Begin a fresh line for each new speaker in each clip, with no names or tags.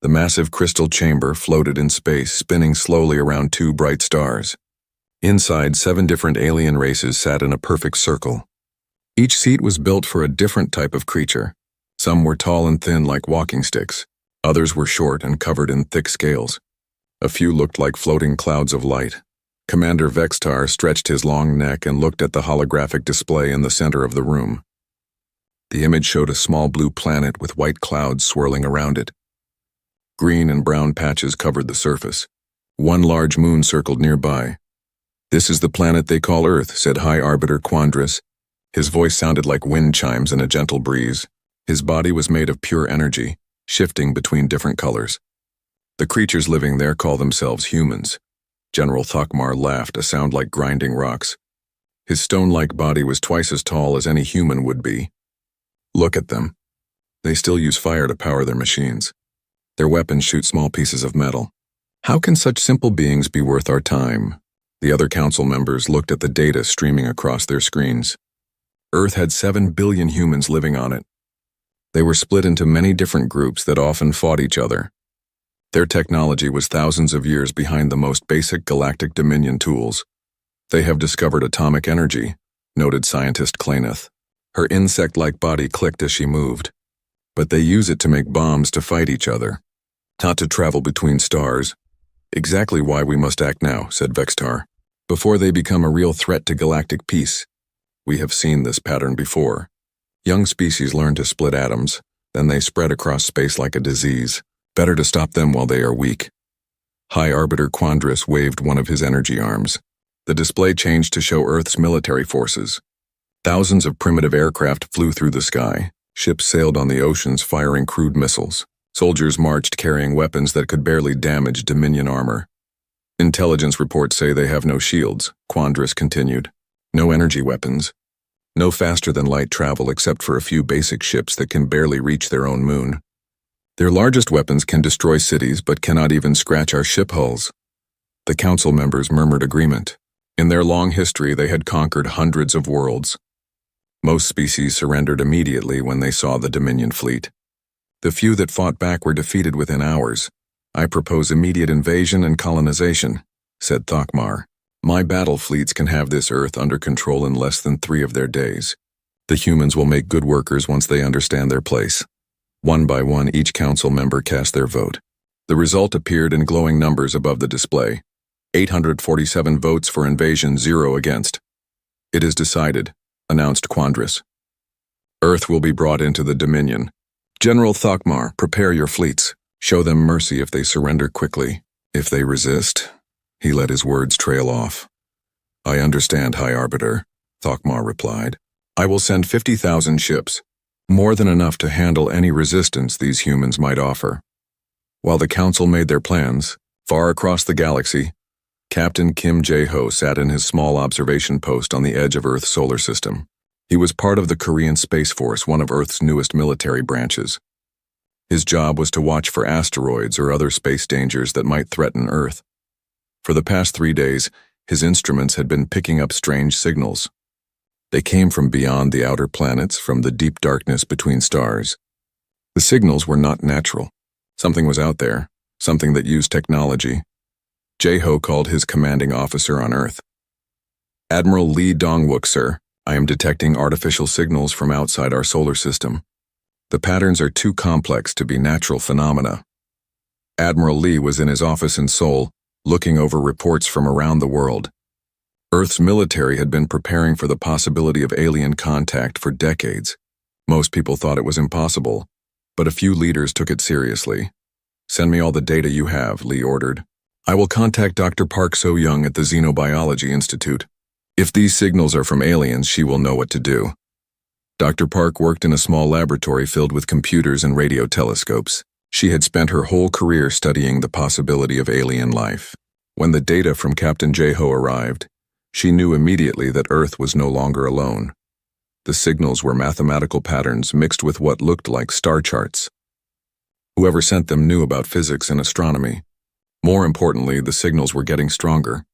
The massive crystal chamber floated in space, spinning slowly around two bright stars. Inside, 7 different alien races sat in a perfect circle. Each seat was built for a different type of creature. Some were tall and thin like walking sticks. Others were short and covered in thick scales. A few looked like floating clouds of light. Commander Vextar stretched his long neck and looked at the holographic display in the center of the room. The image showed a small blue planet with white clouds swirling around it. Green and brown patches covered the surface. One large moon circled nearby. "This is the planet they call Earth," said High Arbiter Quandris. His voice sounded like wind chimes in a gentle breeze. His body was made of pure energy, shifting between different colors. "The creatures living there call themselves humans." General Thokmar laughed, a sound like grinding rocks. His stone-like body was twice as tall as any human would be. "Look at them. They still use fire to power their machines. Their weapons shoot small pieces of metal. How can such simple beings be worth our time?" The other council members looked at the data streaming across their screens. Earth had 7 billion humans living on it. They were split into many different groups that often fought each other. Their technology was thousands of years behind the most basic galactic dominion tools. "They have discovered atomic energy," noted scientist Claneth. Her insect-like body clicked as she moved. "But they use it to make bombs to fight each other, not to travel between stars." "Exactly why we must act now," said Vextar, "before they become a real threat to galactic peace. We have seen this pattern before. Young species learn to split atoms, then they spread across space like a disease. Better to stop them while they are weak." High Arbiter Quandris waved one of his energy arms. The display changed to show Earth's military forces. Thousands of primitive aircraft flew through the sky. Ships sailed on the oceans firing crude missiles. Soldiers marched carrying weapons that could barely damage Dominion armor. "Intelligence reports say they have no shields," Quandris continued. "No energy weapons. No faster-than-light travel except for a few basic ships that can barely reach their own moon. Their largest weapons can destroy cities but cannot even scratch our ship hulls." The council members murmured agreement. In their long history, they had conquered hundreds of worlds. Most species surrendered immediately when they saw the Dominion fleet. The few that fought back were defeated within hours. "I propose immediate invasion and colonization," said Thokmar. "My battle fleets can have this Earth under control in less than 3 of their days. The humans will make good workers once they understand their place." One by one, each council member cast their vote. The result appeared in glowing numbers above the display. 847 votes for invasion, 0 against. "It is decided," announced Quandris. "Earth will be brought into the Dominion. General Thokmar, prepare your fleets. Show them mercy if they surrender quickly. If they resist..." He let his words trail off. "I understand, High Arbiter," Thokmar replied. "I will send 50,000 ships, more than enough to handle any resistance these humans might offer." While the council made their plans, far across the galaxy, Captain Kim Jae-ho sat in his small observation post on the edge of Earth's solar system. He was part of the Korean Space Force, one of Earth's newest military branches. His job was to watch for asteroids or other space dangers that might threaten Earth. For the past 3 days, his instruments had been picking up strange signals. They came from beyond the outer planets, from the deep darkness between stars. The signals were not natural. Something was out there, something that used technology. Jae-ho called his commanding officer on Earth. "Admiral Lee Dong-wook, sir. I am detecting artificial signals from outside our solar system. The patterns are too complex to be natural phenomena." Admiral Lee was in his office in Seoul, looking over reports from around the world. Earth's military had been preparing for the possibility of alien contact for decades. Most people thought it was impossible, but a few leaders took it seriously. "Send me all the data you have," Lee ordered. "I will contact Dr. Park So-young at the Xenobiology Institute. If these signals are from aliens, she will know what to do." Dr. Park worked in a small laboratory filled with computers and radio telescopes. She had spent her whole career studying the possibility of alien life. When the data from Captain Jae-ho arrived, she knew immediately that Earth was no longer alone. The signals were mathematical patterns mixed with what looked like star charts. Whoever sent them knew about physics and astronomy. More importantly, the signals were getting stronger.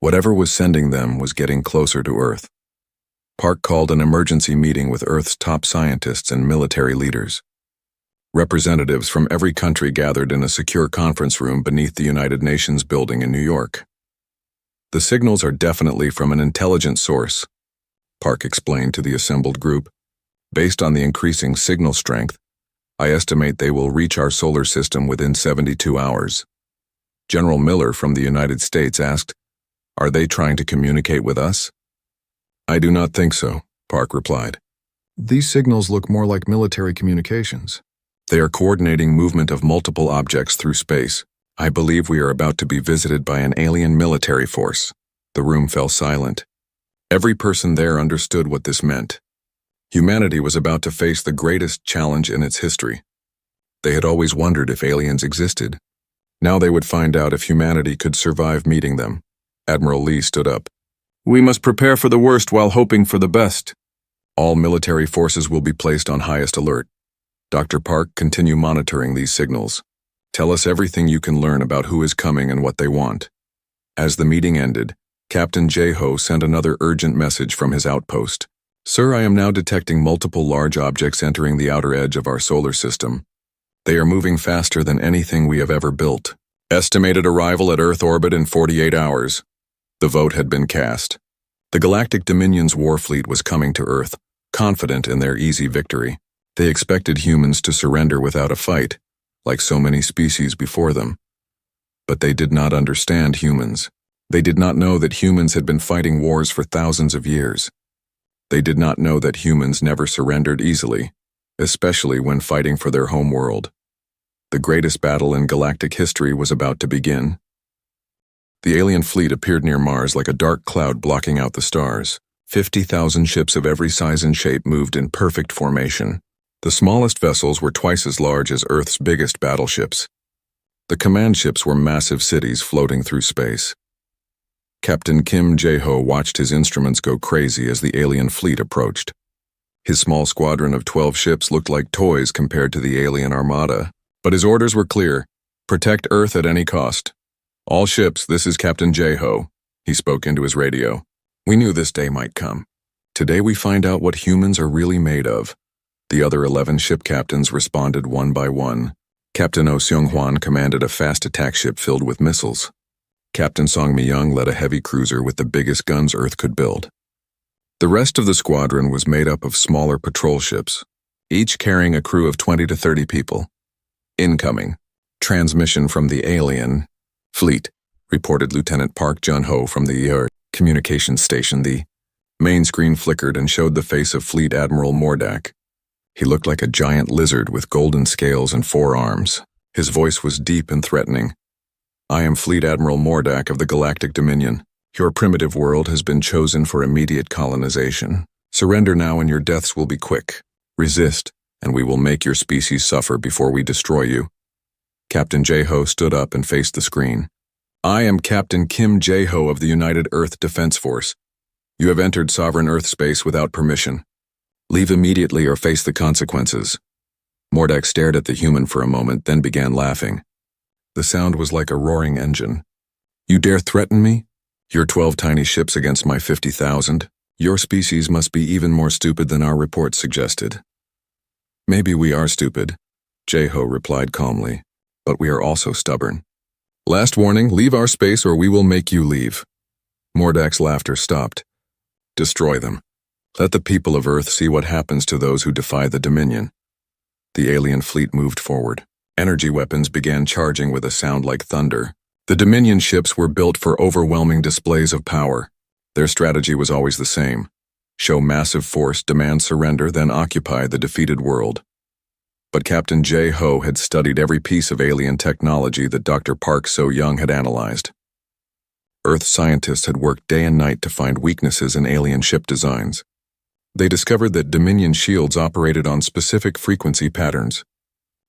Whatever was sending them was getting closer to Earth. Park called an emergency meeting with Earth's top scientists and military leaders. Representatives from every country gathered in a secure conference room beneath the United Nations building in New York. The signals are definitely from an intelligent source, Park explained to the assembled group. Based on the increasing signal strength, I estimate they will reach our solar system within 72 hours. General Miller from the United States asked, "Are they trying to communicate with us?" "I do not think so," Park replied. "These signals look more like military communications. They are coordinating movement of multiple objects through space. I believe we are about to be visited by an alien military force." The room fell silent. Every person there understood what this meant. Humanity was about to face the greatest challenge in its history. They had always wondered if aliens existed. Now they would find out if humanity could survive meeting them. Admiral Lee stood up. "We must prepare for the worst while hoping for the best. All military forces will be placed on highest alert. Dr. Park, continue monitoring these signals. Tell us everything you can learn about who is coming and what they want." As the meeting ended, Captain J-Ho sent another urgent message from his outpost. "Sir, I am now detecting multiple large objects entering the outer edge of our solar system. They are moving faster than anything we have ever built. Estimated arrival at Earth orbit in 48 hours. The vote had been cast. The Galactic Dominion's war fleet was coming to Earth, confident in their easy victory. They expected humans to surrender without a fight, like so many species before them. But they did not understand humans. They did not know that humans had been fighting wars for thousands of years. They did not know that humans never surrendered easily, especially when fighting for their home world. The greatest battle in galactic history was about to begin. The alien fleet appeared near Mars like a dark cloud blocking out the stars. 50,000 ships of every size and shape moved in perfect formation. The smallest vessels were twice as large as Earth's biggest battleships. The command ships were massive cities floating through space. Captain Kim Jae-ho watched his instruments go crazy as the alien fleet approached. His small squadron of 12 ships looked like toys compared to the alien armada. But his orders were clear: protect Earth at any cost. "All ships, this is Captain Jae-ho," he spoke into his radio. "We knew this day might come. Today we find out what humans are really made of." The other 11 ship captains responded one by one. Captain Oh Seung-hwan commanded a fast attack ship filled with missiles. Captain Song Mi-young led a heavy cruiser with the biggest guns Earth could build. The rest of the squadron was made up of smaller patrol ships, each carrying a crew of 20 to 30 people. "Incoming. Transmission from the alien fleet," reported Lieutenant Park Jun-ho from the communications station. The main screen flickered and showed the face of Fleet Admiral Mordak. He looked like a giant lizard with golden scales and 4 arms. His voice was deep and threatening. "I am Fleet Admiral Mordak of the Galactic Dominion. Your primitive world has been chosen for immediate colonization. Surrender now and your deaths will be quick. Resist, and we will make your species suffer before we destroy you." Captain Jae-ho stood up and faced the screen. "I am Captain Kim Jae-ho of the United Earth Defense Force. You have entered sovereign Earth space without permission. Leave immediately or face the consequences." Mordak stared at the human for a moment, then began laughing. The sound was like a roaring engine. "You dare threaten me? Your 12 tiny ships against my 50,000? Your species must be even more stupid than our report suggested." "Maybe we are stupid," Jae-ho replied calmly, "but we are also stubborn. Last warning, leave our space or we will make you leave." Mordak's laughter stopped. "Destroy them. Let the people of Earth see what happens to those who defy the Dominion." The alien fleet moved forward. Energy weapons began charging with a sound like thunder. The Dominion ships were built for overwhelming displays of power. Their strategy was always the same: show massive force, demand surrender, then occupy the defeated world. But Captain Jae-ho had studied every piece of alien technology that Dr. Park So-young had analyzed. Earth scientists had worked day and night to find weaknesses in alien ship designs. They discovered that Dominion shields operated on specific frequency patterns.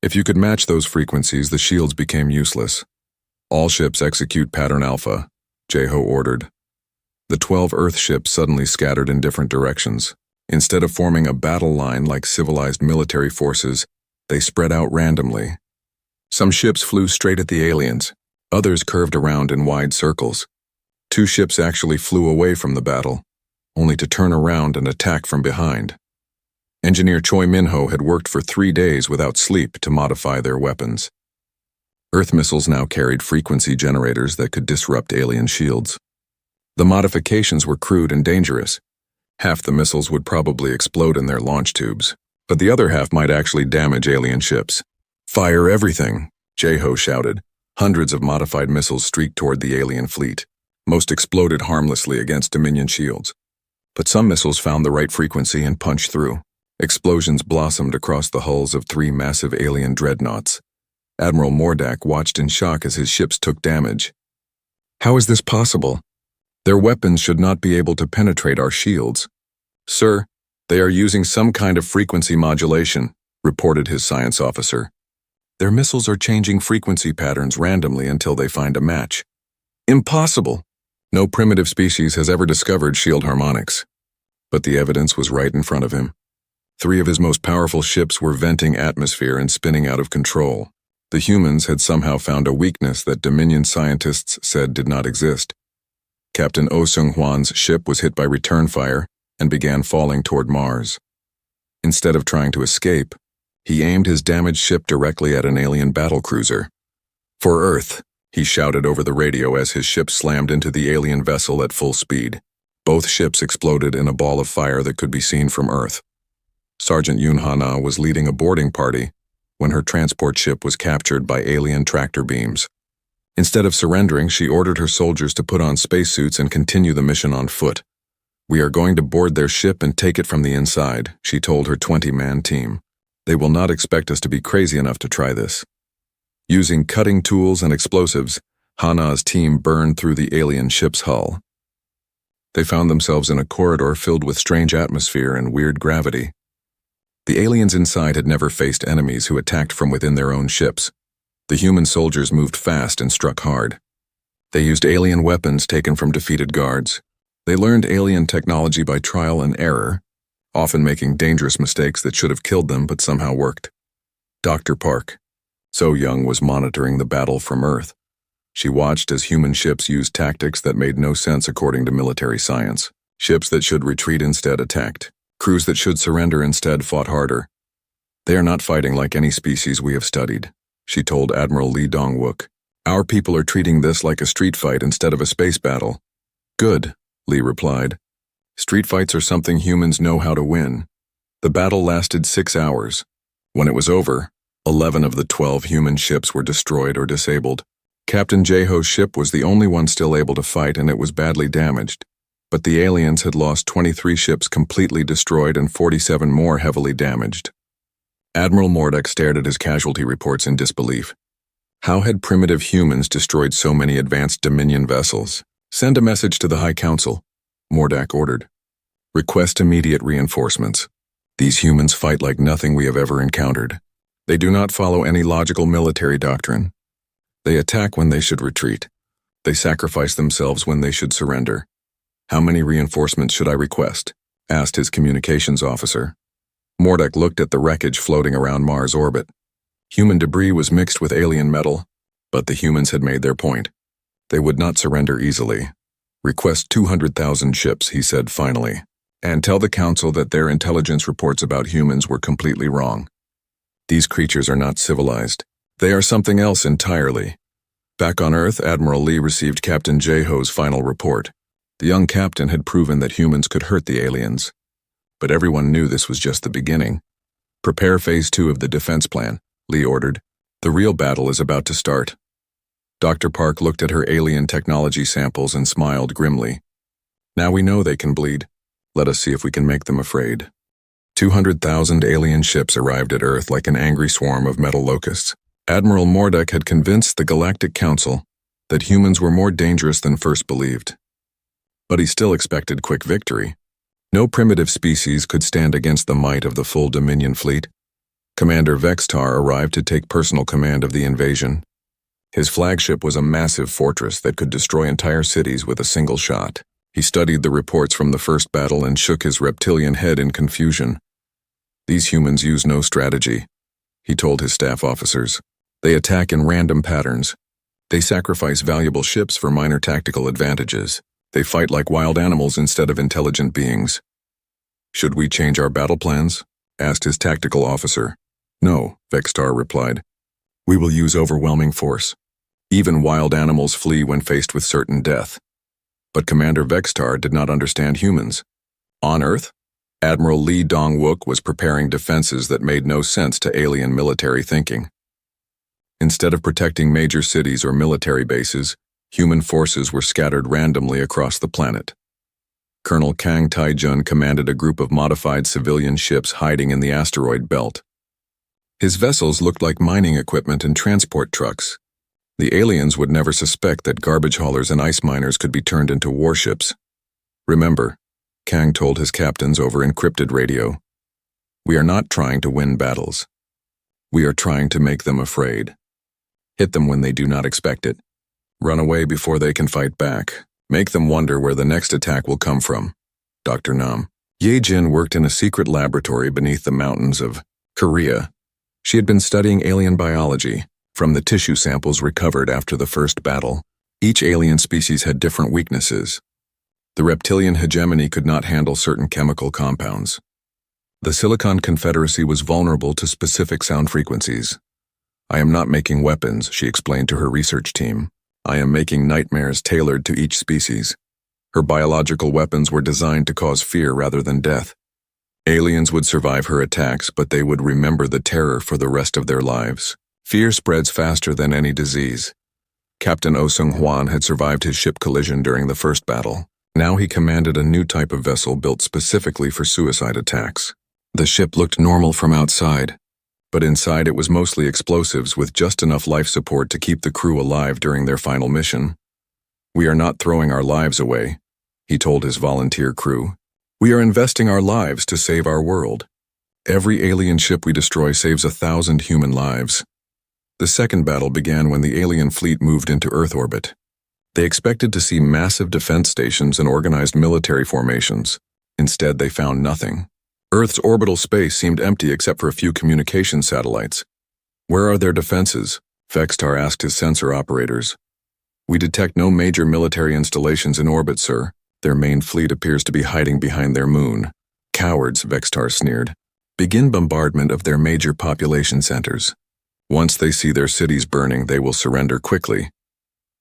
If you could match those frequencies, the shields became useless. "All ships execute pattern Alpha," Jae-ho ordered. The 12 Earth ships suddenly scattered in different directions. Instead of forming a battle line like civilized military forces, they spread out randomly. Some ships flew straight at the aliens. Others curved around in wide circles. 2 ships actually flew away from the battle, only to turn around and attack from behind. Engineer Choi Min-ho had worked for 3 days without sleep to modify their weapons. Earth missiles now carried frequency generators that could disrupt alien shields. The modifications were crude and dangerous. Half the missiles would probably explode in their launch tubes, but the other half might actually damage alien ships. "Fire everything," Jae-ho shouted. Hundreds of modified missiles streaked toward the alien fleet. Most exploded harmlessly against Dominion shields. But some missiles found the right frequency and punched through. Explosions blossomed across the hulls of 3 massive alien dreadnoughts. Admiral Mordak watched in shock as his ships took damage. "How is this possible? Their weapons should not be able to penetrate our shields." "Sir, they are using some kind of frequency modulation," reported his science officer. "Their missiles are changing frequency patterns randomly until they find a match." "Impossible! No primitive species has ever discovered shield harmonics." But the evidence was right in front of him. 3 of his most powerful ships were venting atmosphere and spinning out of control. The humans had somehow found a weakness that Dominion scientists said did not exist. Captain Oh Seung-hwan's ship was hit by return fire and began falling toward Mars. Instead of trying to escape, he aimed his damaged ship directly at an alien battlecruiser. "For Earth," he shouted over the radio as his ship slammed into the alien vessel at full speed. Both ships exploded in a ball of fire that could be seen from Earth. Sergeant Yoon Ha-na was leading a boarding party when her transport ship was captured by alien tractor beams. Instead of surrendering, she ordered her soldiers to put on spacesuits and continue the mission on foot. "We are going to board their ship and take it from the inside," she told her 20-man team. "They will not expect us to be crazy enough to try this." Using cutting tools and explosives, Ha-na's team burned through the alien ship's hull. They found themselves in a corridor filled with strange atmosphere and weird gravity. The aliens inside had never faced enemies who attacked from within their own ships. The human soldiers moved fast and struck hard. They used alien weapons taken from defeated guards. They learned alien technology by trial and error, often making dangerous mistakes that should have killed them but somehow worked. Dr. Park, So Young, was monitoring the battle from Earth. She watched as human ships used tactics that made no sense according to military science. Ships that should retreat instead attacked. Crews that should surrender instead fought harder. "They are not fighting like any species we have studied," she told Admiral Lee Dong-wook. "Our people are treating this like a street fight instead of a space battle." "Good," Lee replied. "Street fights are something humans know how to win." The battle lasted 6 hours. When it was over, 11 of the 12 human ships were destroyed or disabled. Captain Jae-ho's ship was the only one still able to fight, and it was badly damaged. But the aliens had lost 23 ships completely destroyed and 47 more heavily damaged. Admiral Mordak stared at his casualty reports in disbelief. How had primitive humans destroyed so many advanced Dominion vessels? "Send a message to the High Council," Mordak ordered. "Request immediate reinforcements. These humans fight like nothing we have ever encountered. They do not follow any logical military doctrine. They attack when they should retreat. They sacrifice themselves when they should surrender." "How many reinforcements should I request?" asked his communications officer. Mordak looked at the wreckage floating around Mars' orbit. Human debris was mixed with alien metal, but the humans had made their point. They would not surrender easily. "Request 200,000 ships," he said finally, "and tell the Council that their intelligence reports about humans were completely wrong. These creatures are not civilized. They are something else entirely." Back on Earth, Admiral Lee received Captain Jae-ho's final report. The young captain had proven that humans could hurt the aliens. But everyone knew this was just the beginning. "Prepare Phase 2 of the defense plan," Lee ordered. "The real battle is about to start." Dr. Park looked at her alien technology samples and smiled grimly. "Now we know they can bleed. Let us see if we can make them afraid." 200,000 alien ships arrived at Earth like an angry swarm of metal locusts. Admiral Mordak had convinced the Galactic Council that humans were more dangerous than first believed. But he still expected quick victory. No primitive species could stand against the might of the full Dominion fleet. Commander Vextar arrived to take personal command of the invasion. His flagship was a massive fortress that could destroy entire cities with a single shot. He studied the reports from the first battle and shook his reptilian head in confusion. "These humans use no strategy," he told his staff officers. "They attack in random patterns. They sacrifice valuable ships for minor tactical advantages. They fight like wild animals instead of intelligent beings." "Should we change our battle plans?" asked his tactical officer. No, Vextar replied. We will use overwhelming force. Even wild animals flee when faced with certain death. But Commander Vextar did not understand humans. On Earth, Admiral Lee Dong-wook was preparing defenses that made no sense to alien military thinking. Instead of protecting major cities or military bases, human forces were scattered randomly across the planet. Colonel Kang Taijun commanded a group of modified civilian ships hiding in the asteroid belt. His vessels looked like mining equipment and transport trucks. The aliens would never suspect that garbage haulers and ice miners could be turned into warships. Remember, Kang told his captains over encrypted radio, we are not trying to win battles. We are trying to make them afraid. Hit them when they do not expect it. Run away before they can fight back. Make them wonder where the next attack will come from. Dr. Nam. Ye Jin worked in a secret laboratory beneath the mountains of Korea. She had been studying alien biology. From the tissue samples recovered after the first battle, each alien species had different weaknesses. The reptilian hegemony could not handle certain chemical compounds. The Silicon Confederacy was vulnerable to specific sound frequencies. I am not making weapons, she explained to her research team. I am making nightmares tailored to each species. Her biological weapons were designed to cause fear rather than death. Aliens would survive her attacks, but they would remember the terror for the rest of their lives. Fear spreads faster than any disease. Captain Oh Seung-hwan had survived his ship collision during the first battle. Now he commanded a new type of vessel built specifically for suicide attacks. The ship looked normal from outside, but inside it was mostly explosives with just enough life support to keep the crew alive during their final mission. We are not throwing our lives away, he told his volunteer crew. We are investing our lives to save our world. Every alien ship we destroy saves 1,000 human lives. The second battle began when the alien fleet moved into Earth orbit. They expected to see massive defense stations and organized military formations. Instead, they found nothing. Earth's orbital space seemed empty except for a few communication satellites. Where are their defenses? Vextar asked his sensor operators. We detect no major military installations in orbit, sir. Their main fleet appears to be hiding behind their moon. Cowards, Vextar sneered. Begin bombardment of their major population centers. Once they see their cities burning, they will surrender quickly.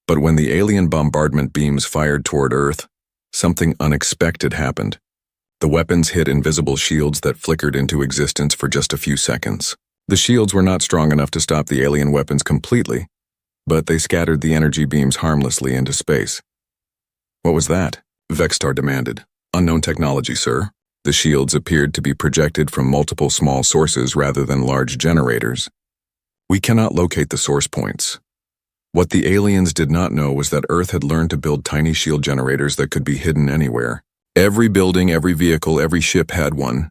But when the alien bombardment beams fired toward Earth, something unexpected happened. The weapons hit invisible shields that flickered into existence for just a few seconds. The shields were not strong enough to stop the alien weapons completely, but they scattered the energy beams harmlessly into space. What was that? Vextar demanded. Unknown technology, sir. The shields appeared to be projected from multiple small sources rather than large generators. We cannot locate the source points. What the aliens did not know was that Earth had learned to build tiny shield generators that could be hidden anywhere. Every building, every vehicle, every ship had one.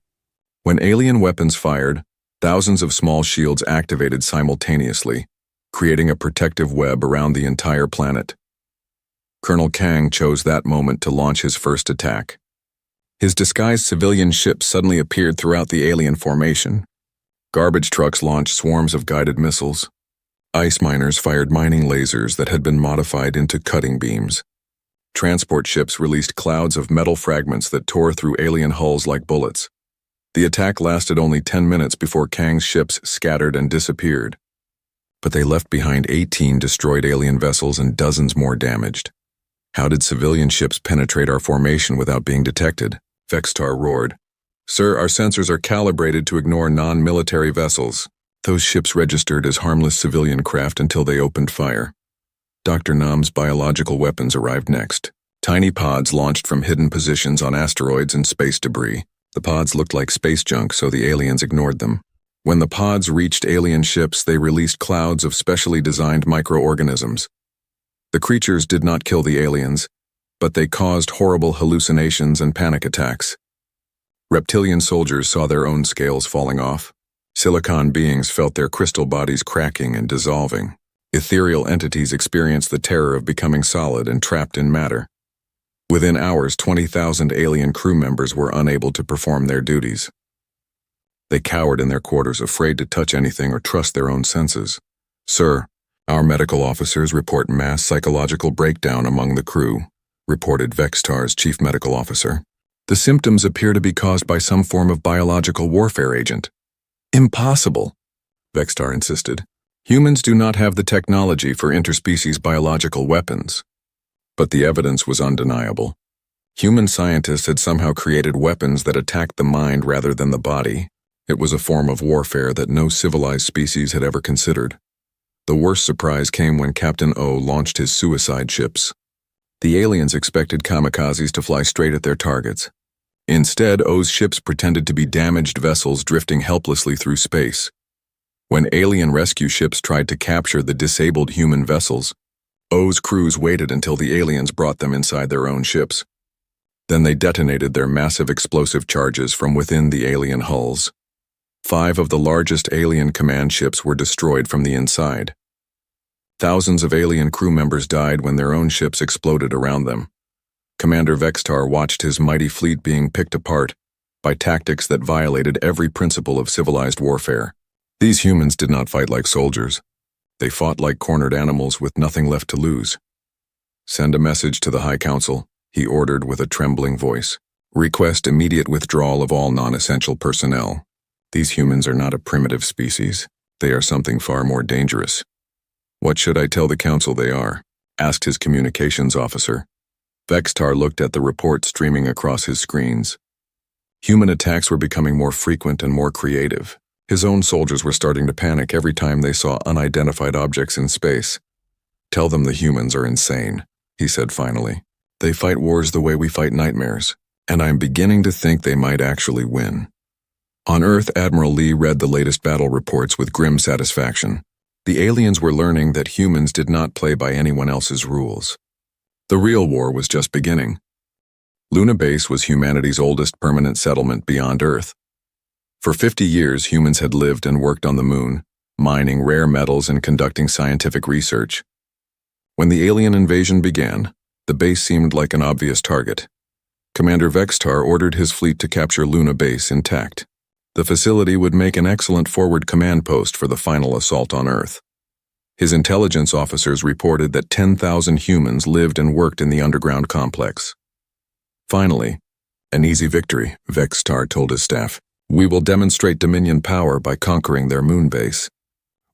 When alien weapons fired, thousands of small shields activated simultaneously, creating a protective web around the entire planet. Colonel Kang chose that moment to launch his first attack. His disguised civilian ships suddenly appeared throughout the alien formation. Garbage trucks launched swarms of guided missiles. Ice miners fired mining lasers that had been modified into cutting beams. Transport ships released clouds of metal fragments that tore through alien hulls like bullets. The attack lasted only 10 minutes before Kang's ships scattered and disappeared. But they left behind 18 destroyed alien vessels and dozens more damaged. How did civilian ships penetrate our formation without being detected? Vextar roared. Sir, our sensors are calibrated to ignore non-military vessels. Those ships registered as harmless civilian craft until they opened fire. Dr. Nam's biological weapons arrived next. Tiny pods launched from hidden positions on asteroids and space debris. The pods looked like space junk, so the aliens ignored them. When the pods reached alien ships, they released clouds of specially designed microorganisms. The creatures did not kill the aliens, but they caused horrible hallucinations and panic attacks. Reptilian soldiers saw their own scales falling off. Silicon beings felt their crystal bodies cracking and dissolving. Ethereal entities experienced the terror of becoming solid and trapped in matter. Within hours, 20,000 alien crew members were unable to perform their duties. They cowered in their quarters, afraid to touch anything or trust their own senses. Sir, our medical officers report mass psychological breakdown among the crew, reported Vextar's chief medical officer. The symptoms appear to be caused by some form of biological warfare agent. Impossible, Vextar insisted. Humans do not have the technology for interspecies biological weapons. But the evidence was undeniable. Human scientists had somehow created weapons that attacked the mind rather than the body. It was a form of warfare that no civilized species had ever considered. The worst surprise came when Captain O launched his suicide ships. The aliens expected kamikazes to fly straight at their targets. Instead, O's ships pretended to be damaged vessels drifting helplessly through space. When alien rescue ships tried to capture the disabled human vessels, O's crews waited until the aliens brought them inside their own ships. Then they detonated their massive explosive charges from within the alien hulls. 5 of the largest alien command ships were destroyed from the inside. Thousands of alien crew members died when their own ships exploded around them. Commander Vextar watched his mighty fleet being picked apart by tactics that violated every principle of civilized warfare. These humans did not fight like soldiers. They fought like cornered animals with nothing left to lose. "Send a message to the High Council," he ordered with a trembling voice. "Request immediate withdrawal of all non-essential personnel. These humans are not a primitive species. They are something far more dangerous." "What should I tell the Council they are?" asked his communications officer. Vextar looked at the report streaming across his screens. Human attacks were becoming more frequent and more creative. His own soldiers were starting to panic every time they saw unidentified objects in space. "Tell them the humans are insane," he said finally. "They fight wars the way we fight nightmares, and I'm beginning to think they might actually win." On Earth, Admiral Lee read the latest battle reports with grim satisfaction. The aliens were learning that humans did not play by anyone else's rules. The real war was just beginning. Luna Base was humanity's oldest permanent settlement beyond Earth. For 50 years, humans had lived and worked on the moon, mining rare metals and conducting scientific research. When the alien invasion began, the base seemed like an obvious target. Commander Vextar ordered his fleet to capture Luna Base intact. The facility would make an excellent forward command post for the final assault on Earth. His intelligence officers reported that 10,000 humans lived and worked in the underground complex. Finally, an easy victory, Vextar told his staff. "We will demonstrate Dominion power by conquering their moon base.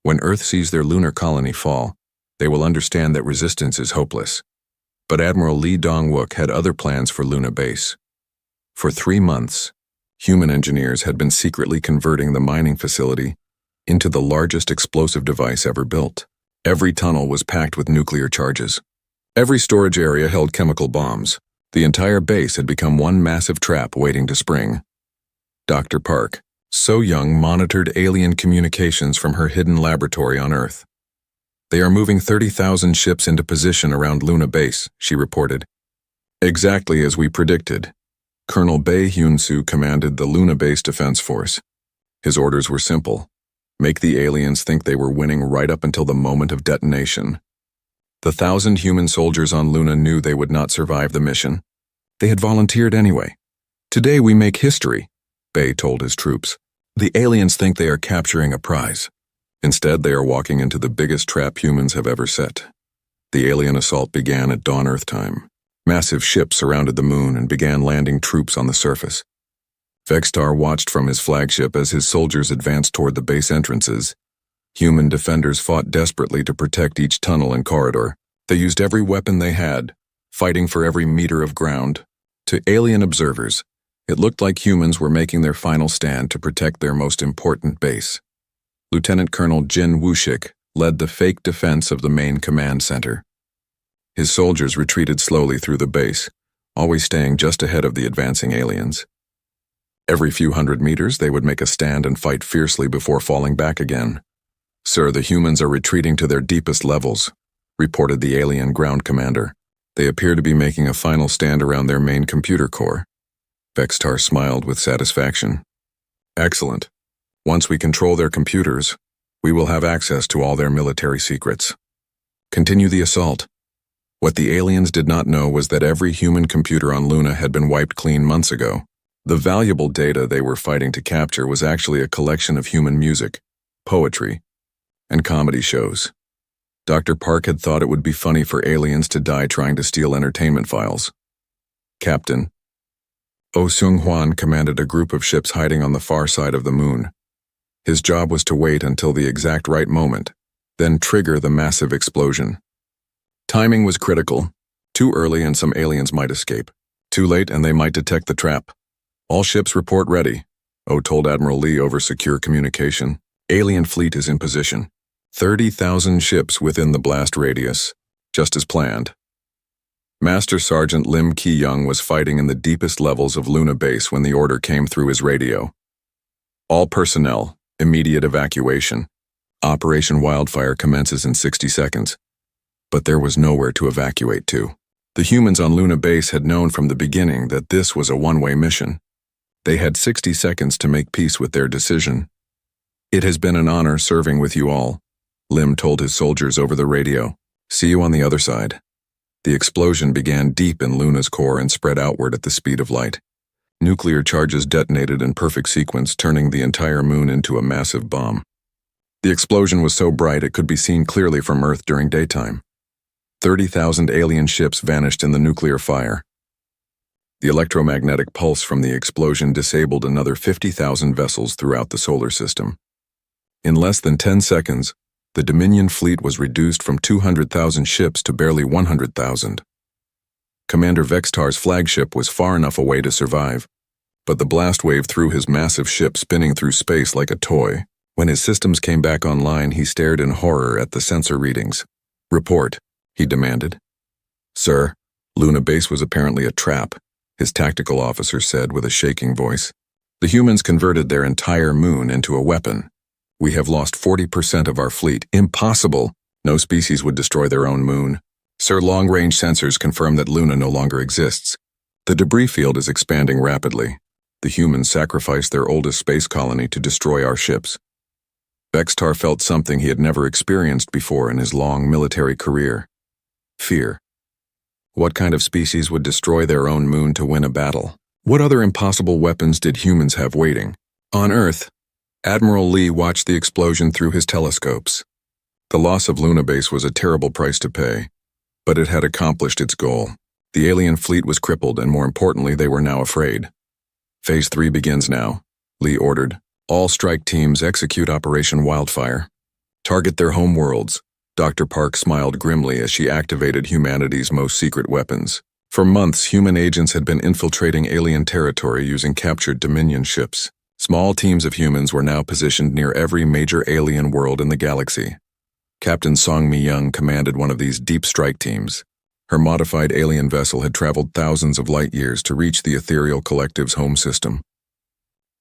When Earth sees their lunar colony fall, they will understand that resistance is hopeless." But Admiral Lee Dong-wook had other plans for Luna Base. For 3 months, human engineers had been secretly converting the mining facility into the largest explosive device ever built. Every tunnel was packed with nuclear charges. Every storage area held chemical bombs. The entire base had become one massive trap waiting to spring. Dr. Park, so young, monitored alien communications from her hidden laboratory on Earth. "They are moving 30,000 ships into position around Luna Base," she reported. "Exactly as we predicted." Colonel Bae Hyun-soo commanded the Luna Base Defense Force. His orders were simple: make the aliens think they were winning right up until the moment of detonation. The 1,000 human soldiers on Luna knew they would not survive the mission. They had volunteered anyway. "Today we make history," Bae told his troops. "The aliens think they are capturing a prize. Instead, they are walking into the biggest trap humans have ever set." The alien assault began at dawn Earth time. Massive ships surrounded the moon and began landing troops on the surface. Vextar watched from his flagship as his soldiers advanced toward the base entrances. Human defenders fought desperately to protect each tunnel and corridor. They used every weapon they had, fighting for every meter of ground. To alien observers, it looked like humans were making their final stand to protect their most important base. Lieutenant Colonel Jin Woo-shik led the fake defense of the main command center. His soldiers retreated slowly through the base, always staying just ahead of the advancing aliens. Every few hundred meters, they would make a stand and fight fiercely before falling back again. "Sir, the humans are retreating to their deepest levels," reported the alien ground commander. "They appear to be making a final stand around their main computer core." Vextar smiled with satisfaction. "Excellent. Once we control their computers, we will have access to all their military secrets. Continue the assault." What the aliens did not know was that every human computer on Luna had been wiped clean months ago. The valuable data they were fighting to capture was actually a collection of human music, poetry, and comedy shows. Dr. Park had thought it would be funny for aliens to die trying to steal entertainment files. "Captain, Oh Seung-hwan commanded a group of ships hiding on the far side of the moon. His job was to wait until the exact right moment, then trigger the massive explosion. Timing was critical. Too early and some aliens might escape. Too late and they might detect the trap. All ships report ready, Oh told Admiral Lee over secure communication. Alien fleet is in position. 30,000 ships within the blast radius, just as planned. Master Sergeant Lim Ki-young was fighting in the deepest levels of Luna Base when the order came through his radio. All personnel, immediate evacuation. Operation Wildfire commences in 60 seconds. But there was nowhere to evacuate to. The humans on Luna Base had known from the beginning that this was a one-way mission. They had 60 seconds to make peace with their decision. It has been an honor serving with you all, Lim told his soldiers over the radio. See you on the other side. The explosion began deep in Luna's core and spread outward at the speed of light. Nuclear charges detonated in perfect sequence, turning the entire moon into a massive bomb. The explosion was so bright it could be seen clearly from Earth during daytime. 30,000 alien ships vanished in the nuclear fire. The electromagnetic pulse from the explosion disabled another 50,000 vessels throughout the solar system. In less than 10 seconds, the Dominion fleet was reduced from 200,000 ships to barely 100,000. Commander Vextar's flagship was far enough away to survive, but the blast wave threw his massive ship spinning through space like a toy. When his systems came back online, he stared in horror at the sensor readings. Report, he demanded. Sir, Luna Base was apparently a trap, his tactical officer said with a shaking voice. The humans converted their entire moon into a weapon. We have lost 40% of our fleet. Impossible! No species would destroy their own moon. Sir, long-range sensors confirm that Luna no longer exists. The debris field is expanding rapidly. The humans sacrificed their oldest space colony to destroy our ships. Vextar felt something he had never experienced before in his long military career. Fear. What kind of species would destroy their own moon to win a battle? What other impossible weapons did humans have waiting? On Earth, Admiral Lee watched the explosion through his telescopes. The loss of Luna Base was a terrible price to pay, but it had accomplished its goal. The alien fleet was crippled, and more importantly, they were now afraid. Phase 3 begins now, Lee ordered. All strike teams execute Operation Wildfire. Target their home worlds. Dr. Park smiled grimly as she activated humanity's most secret weapons. For months, human agents had been infiltrating alien territory using captured Dominion ships. Small teams of humans were now positioned near every major alien world in the galaxy. Captain Song Mi-young commanded one of these deep strike teams. Her modified alien vessel had traveled thousands of light years to reach the ethereal collective's home system.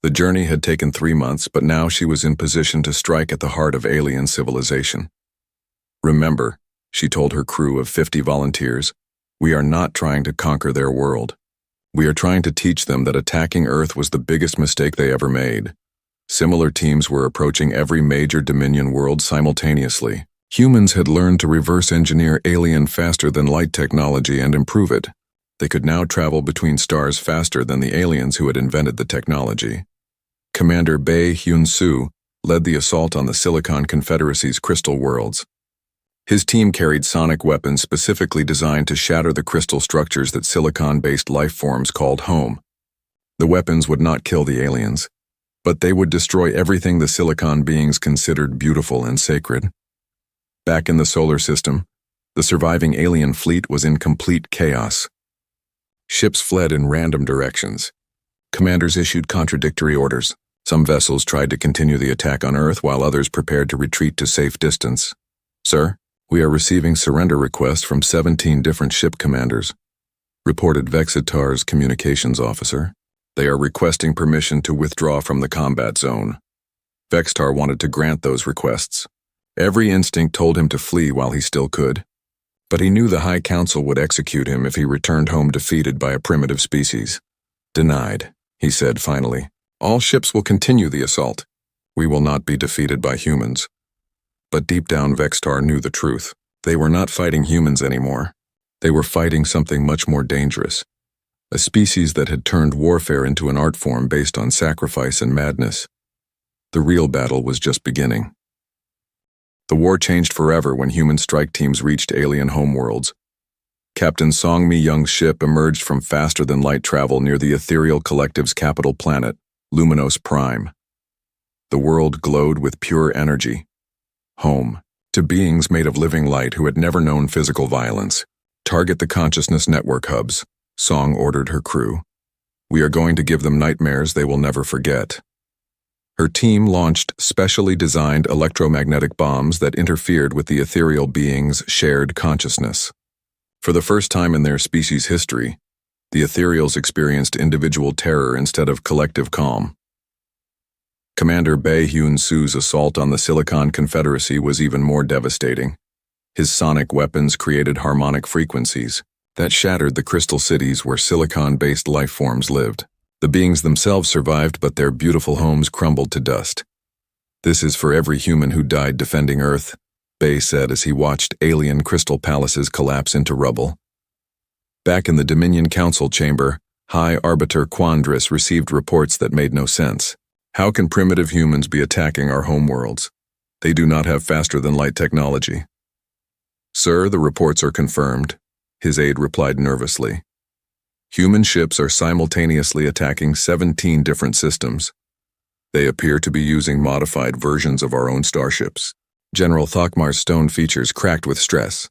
The journey had taken 3 months, but now she was in position to strike at the heart of alien civilization. Remember, she told her crew of 50 volunteers, we are not trying to conquer their world. We are trying to teach them that attacking Earth was the biggest mistake they ever made. Similar teams were approaching every major Dominion world simultaneously. Humans had learned to reverse engineer alien faster-than-light technology and improve it. They could now travel between stars faster than the aliens who had invented the technology. Commander Bae Hyun-soo led the assault on the Silicon Confederacy's crystal worlds. His team carried sonic weapons specifically designed to shatter the crystal structures that silicon-based life forms called home. The weapons would not kill the aliens, but they would destroy everything the silicon beings considered beautiful and sacred. Back in the solar system, the surviving alien fleet was in complete chaos. Ships fled in random directions. Commanders issued contradictory orders. Some vessels tried to continue the attack on Earth while others prepared to retreat to safe distance. Sir, we are receiving surrender requests from 17 different ship commanders, reported Vexitar's communications officer. They are requesting permission to withdraw from the combat zone. Vextar wanted to grant those requests. Every instinct told him to flee while he still could. But he knew the High Council would execute him if he returned home defeated by a primitive species. Denied, he said finally. All ships will continue the assault. We will not be defeated by humans. But deep down, Vextar knew the truth. They were not fighting humans anymore. They were fighting something much more dangerous. A species that had turned warfare into an art form based on sacrifice and madness. The real battle was just beginning. The war changed forever when human strike teams reached alien homeworlds. Captain Song Mi-young's ship emerged from faster-than-light travel near the ethereal collective's capital planet, Luminos Prime. The world glowed with pure energy. Home, to beings made of living light who had never known physical violence. Target the consciousness network hubs, Song ordered her crew. We are going to give them nightmares they will never forget. Her team launched specially designed electromagnetic bombs that interfered with the ethereal beings' shared consciousness. For the first time in their species' history, the ethereals experienced individual terror instead of collective calm. Commander Bae Hyun-soo's assault on the Silicon Confederacy was even more devastating. His sonic weapons created harmonic frequencies that shattered the crystal cities where silicon-based life forms lived. The beings themselves survived, but their beautiful homes crumbled to dust. This is for every human who died defending Earth, Bae said as he watched alien crystal palaces collapse into rubble. Back in the Dominion Council chamber, High Arbiter Quandris received reports that made no sense. How can primitive humans be attacking our homeworlds? They do not have faster-than-light technology. Sir, the reports are confirmed, his aide replied nervously. Human ships are simultaneously attacking 17 different systems. They appear to be using modified versions of our own starships. General Thokmar's stone features cracked with stress.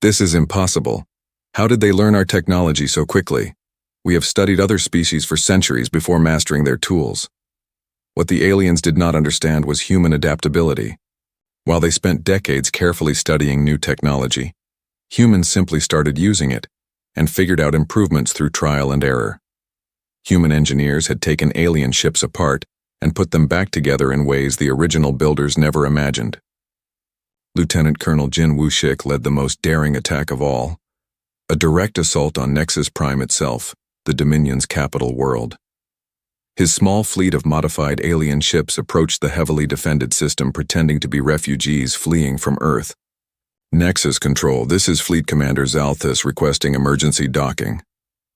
This is impossible. How did they learn our technology so quickly? We have studied other species for centuries before mastering their tools. What the aliens did not understand was human adaptability. While they spent decades carefully studying new technology, humans simply started using it and figured out improvements through trial and error. Human engineers had taken alien ships apart and put them back together in ways the original builders never imagined. Lieutenant Colonel Jin Woo-shik led the most daring attack of all, a direct assault on Nexus Prime itself, the Dominion's capital world. His small fleet of modified alien ships approached the heavily defended system pretending to be refugees fleeing from Earth. Nexus Control, this is Fleet Commander Zalthus requesting emergency docking.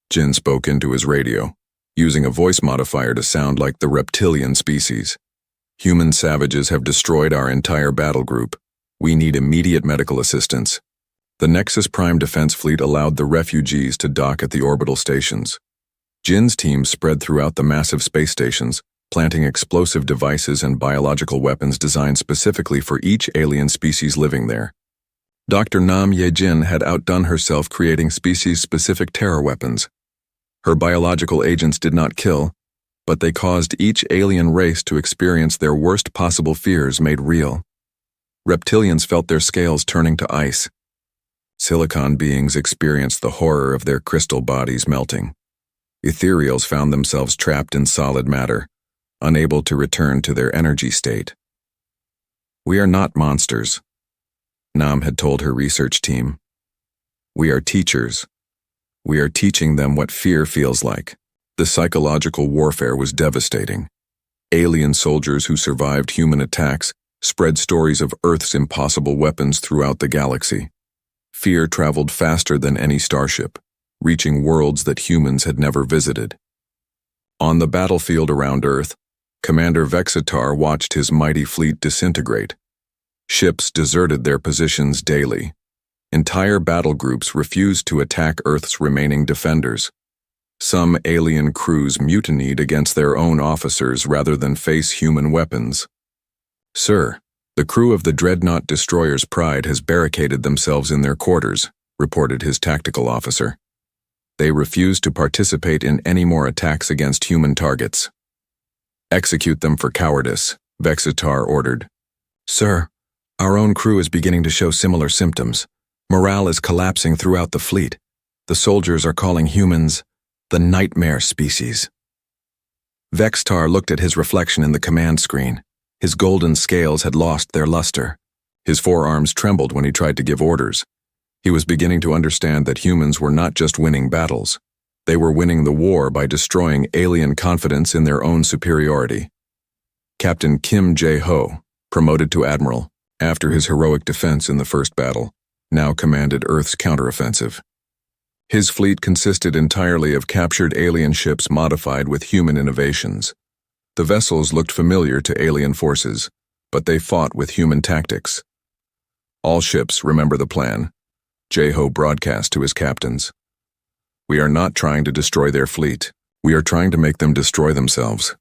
Jin spoke into his radio, using a voice modifier to sound like the reptilian species. Human savages have destroyed our entire battle group. We need immediate medical assistance. The Nexus Prime Defense Fleet allowed the refugees to dock at the orbital stations. Jin's team spread throughout the massive space stations, planting explosive devices and biological weapons designed specifically for each alien species living there. Dr. Nam Ye-jin had outdone herself creating species-specific terror weapons. Her biological agents did not kill, but they caused each alien race to experience their worst possible fears made real. Reptilians felt their scales turning to ice. Silicon beings experienced the horror of their crystal bodies melting. Ethereals found themselves trapped in solid matter, unable to return to their energy state. We are not monsters, Nam had told her research team. We are teachers. We are teaching them what fear feels like. The psychological warfare was devastating. Alien soldiers who survived human attacks spread stories of Earth's impossible weapons throughout the galaxy. Fear traveled faster than any starship, reaching worlds that humans had never visited. On the battlefield around Earth, Commander Vexitar watched his mighty fleet disintegrate. Ships deserted their positions daily. Entire battle groups refused to attack Earth's remaining defenders. Some alien crews mutinied against their own officers rather than face human weapons. Sir, the crew of the dreadnought destroyer's Pride has barricaded themselves in their quarters, reported his tactical officer. They refuse to participate in any more attacks against human targets. Execute them for cowardice, Vexitar ordered. Sir, our own crew is beginning to show similar symptoms. Morale is collapsing throughout the fleet. The soldiers are calling humans the nightmare species. Vexitar looked at his reflection in the command screen. His golden scales had lost their luster. His forearms trembled when he tried to give orders. He was beginning to understand that humans were not just winning battles. They were winning the war by destroying alien confidence in their own superiority. Captain Kim Jae-ho, promoted to admiral after his heroic defense in the first battle, now commanded Earth's counteroffensive. His fleet consisted entirely of captured alien ships modified with human innovations. The vessels looked familiar to alien forces, but they fought with human tactics. All ships, remember the plan. Jeho broadcast to his captains. We are not trying to destroy their fleet. We are trying to make them destroy themselves.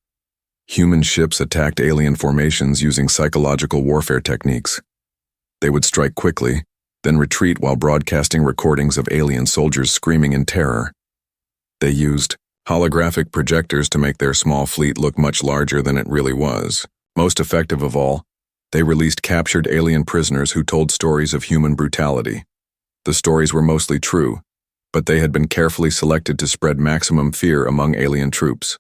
Human ships attacked alien formations using psychological warfare techniques. They would strike quickly, then retreat while broadcasting recordings of alien soldiers screaming in terror. They used holographic projectors to make their small fleet look much larger than it really was. Most effective of all, they released captured alien prisoners who told stories of human brutality. The stories were mostly true, but they had been carefully selected to spread maximum fear among alien troops.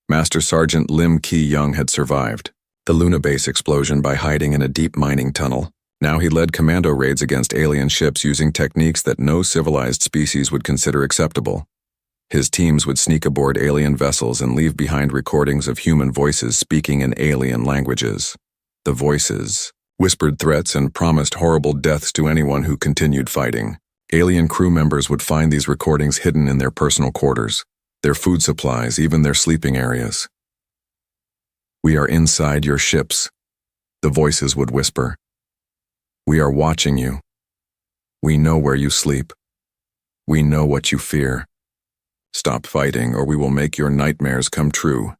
Master Sergeant Lim Ki-young had survived the Luna base explosion by hiding in a deep mining tunnel. Now he led commando raids against alien ships using techniques that no civilized species would consider acceptable. His teams would sneak aboard alien vessels and leave behind recordings of human voices speaking in alien languages. The voices whispered threats and promised horrible deaths to anyone who continued fighting. Alien crew members would find these recordings hidden in their personal quarters, their food supplies, even their sleeping areas. "We are inside your ships," the voices would whisper. "We are watching you. We know where you sleep. We know what you fear. Stop fighting or we will make your nightmares come true."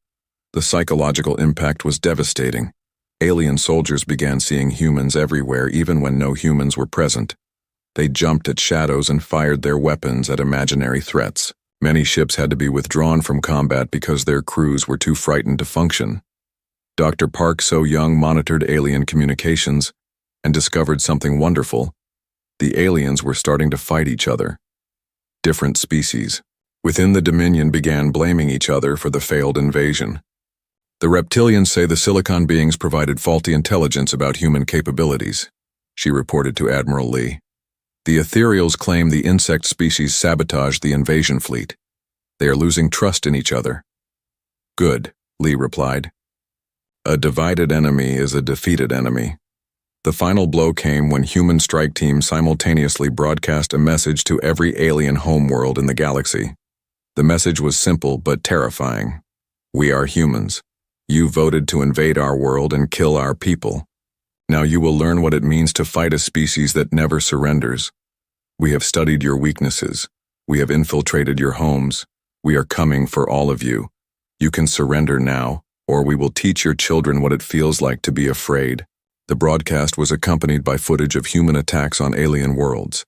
The psychological impact was devastating. Alien soldiers began seeing humans everywhere even when no humans were present. They jumped at shadows and fired their weapons at imaginary threats. Many ships had to be withdrawn from combat because their crews were too frightened to function. Dr. Park So-young monitored alien communications and discovered something wonderful. The aliens were starting to fight each other. Different species within the Dominion began blaming each other for the failed invasion. "The reptilians say the Silicon beings provided faulty intelligence about human capabilities," she reported to Admiral Lee. "The ethereals claim the insect species sabotaged the invasion fleet. They are losing trust in each other." "Good," Lee replied. "A divided enemy is a defeated enemy." The final blow came when human strike teams simultaneously broadcast a message to every alien homeworld in the galaxy. The message was simple but terrifying. "We are humans. You voted to invade our world and kill our people. Now you will learn what it means to fight a species that never surrenders. We have studied your weaknesses. We have infiltrated your homes. We are coming for all of you. You can surrender now, or we will teach your children what it feels like to be afraid." The broadcast was accompanied by footage of human attacks on alien worlds.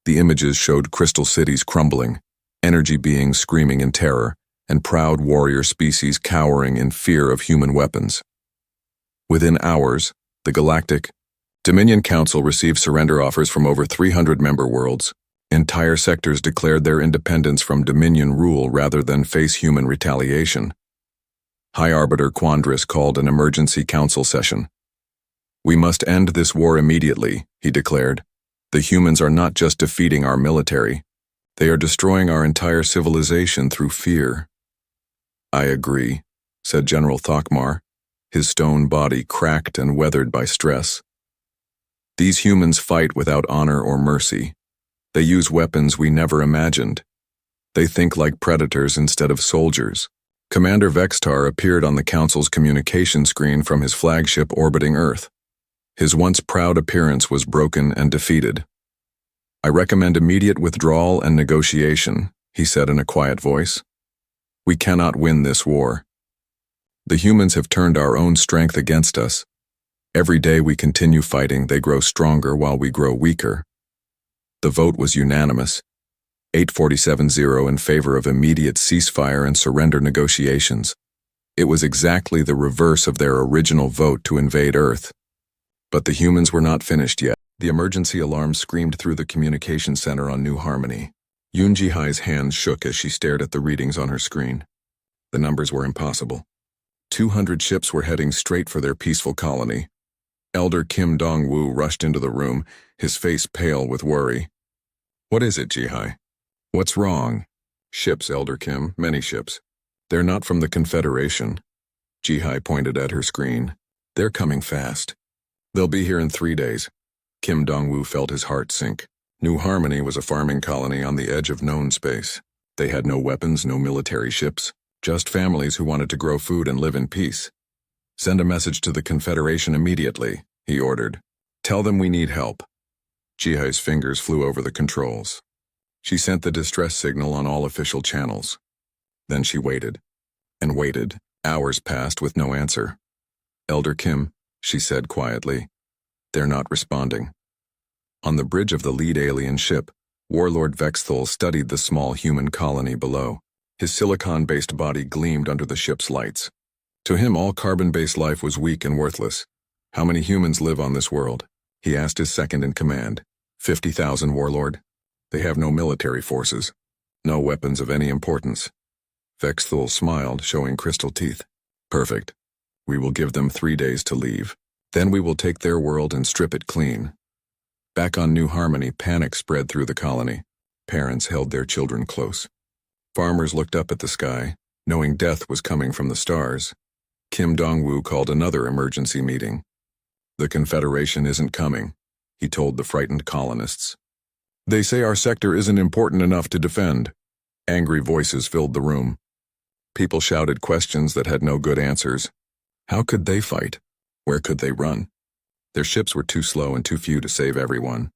The images showed crystal cities crumbling, energy beings screaming in terror, and proud warrior species cowering in fear of human weapons. Within hours, the Galactic Dominion Council received surrender offers from over 300 member worlds. Entire sectors declared their independence from Dominion rule rather than face human retaliation. High Arbiter Quandris called an emergency council session. "We must end this war immediately," he declared. "The humans are not just defeating our military. They are destroying our entire civilization through fear." "I agree," said General Thokmar, his stone body cracked and weathered by stress. "These humans fight without honor or mercy. They use weapons we never imagined. They think like predators instead of soldiers." Commander Vextar appeared on the Council's communication screen from his flagship orbiting Earth. His once proud appearance was broken and defeated. "I recommend immediate withdrawal and negotiation," he said in a quiet voice. "We cannot win this war. The humans have turned our own strength against us. Every day we continue fighting, they grow stronger while we grow weaker." The vote was unanimous, 847-0 in favor of immediate ceasefire and surrender negotiations. It was exactly the reverse of their original vote to invade Earth. But the humans were not finished yet. The emergency alarm screamed through the communication center on New Harmony. Yoon Ji-hai's hands shook as she stared at the readings on her screen. The numbers were impossible. 200 ships were heading straight for their peaceful colony. Elder Kim Dong-woo rushed into the room, his face pale with worry. "What is it, Ji-hai? What's wrong?" "Ships, Elder Kim, many ships. They're not from the Confederation." Ji-hai pointed at her screen. "They're coming fast. They'll be here in 3 days." Kim Dong-woo felt his heart sink. New Harmony was a farming colony on the edge of known space. They had no weapons, no military ships, just families who wanted to grow food and live in peace. "Send a message to the Confederation immediately," he ordered. "Tell them we need help." Jihai's fingers flew over the controls. She sent the distress signal on all official channels. Then she waited. And waited. Hours passed with no answer. Elder Kim, she said quietly. They're not responding. On the bridge of the lead alien ship, Warlord Vexthul studied the small human colony below. His silicon-based body gleamed under the ship's lights. To him, all carbon-based life was weak and worthless. How many humans live on this world? He asked his second-in-command. 50,000, Warlord. They have no military forces. No weapons of any importance. Vexthul smiled, showing crystal teeth. Perfect. We will give them 3 days to leave. Then we will take their world and strip it clean. Back on New Harmony, panic spread through the colony. Parents held their children close. Farmers looked up at the sky, knowing death was coming from the stars. Kim Dong-woo called another emergency meeting. The Confederation isn't coming, he told the frightened colonists. They say our sector isn't important enough to defend. Angry voices filled the room. People shouted questions that had no good answers. How could they fight? Where could they run? Their ships were too slow and too few to save everyone.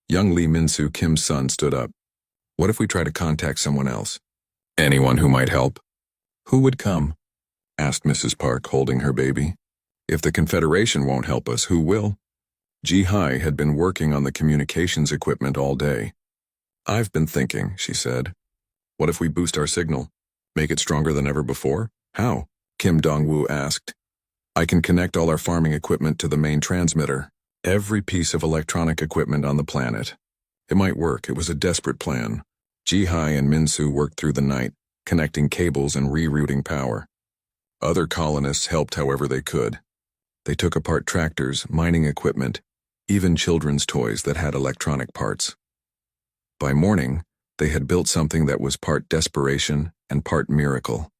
Young Lee Min-soo, Kim's son, stood up. What if we try to contact someone else? Anyone who might help? Who would come? Asked Mrs. Park, holding her baby. If the Confederation won't help us, who will? Ji-hai had been working on the communications equipment all day. I've been thinking, she said. What if we boost our signal? Make it stronger than ever before? How? Kim Dong-woo asked. I can connect all our farming equipment to the main transmitter. Every piece of electronic equipment on the planet. It might work. It was a desperate plan. Ji-hai and Min-soo worked through the night, connecting cables and rerouting power. Other colonists helped however they could. They took apart tractors, mining equipment, even children's toys that had electronic parts. By morning, they had built something that was part desperation and part miracle.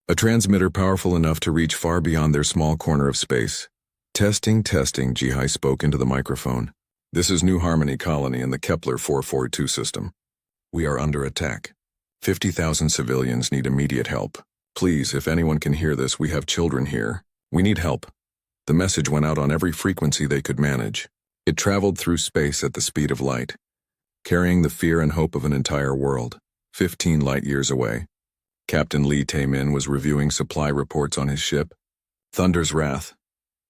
A transmitter powerful enough to reach far beyond their small corner of space. Testing, Ji-hai spoke into the microphone. This is New Harmony Colony in the Kepler 442 system. We are under attack. 50,000 civilians need immediate help. Please, if anyone can hear this, we have children here. We need help. The message went out on every frequency they could manage. It traveled through space at the speed of light, carrying the fear and hope of an entire world, 15 light-years away. Captain Lee Tae-min was reviewing supply reports on his ship, Thunder's Wrath.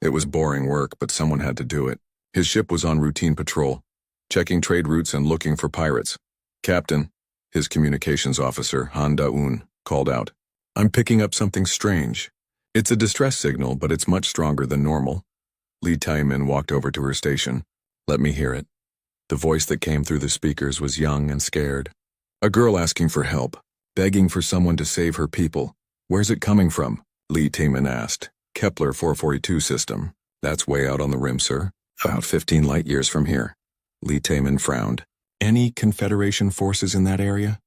It was boring work, but someone had to do it. His ship was on routine patrol, checking trade routes and looking for pirates. Captain, his communications officer, Han Da-un, called out. I'm picking up something strange. It's a distress signal, but it's much stronger than normal. Lee Tae-min walked over to her station. Let me hear it. The voice that came through the speakers was young and scared. A girl asking for help, begging for someone to save her people. Where's it coming from? Lee Tae-min asked. Kepler 442 system. That's way out on the rim, sir. About 15 light-years from here. Lee Tae-min frowned. Any Confederation forces in that area?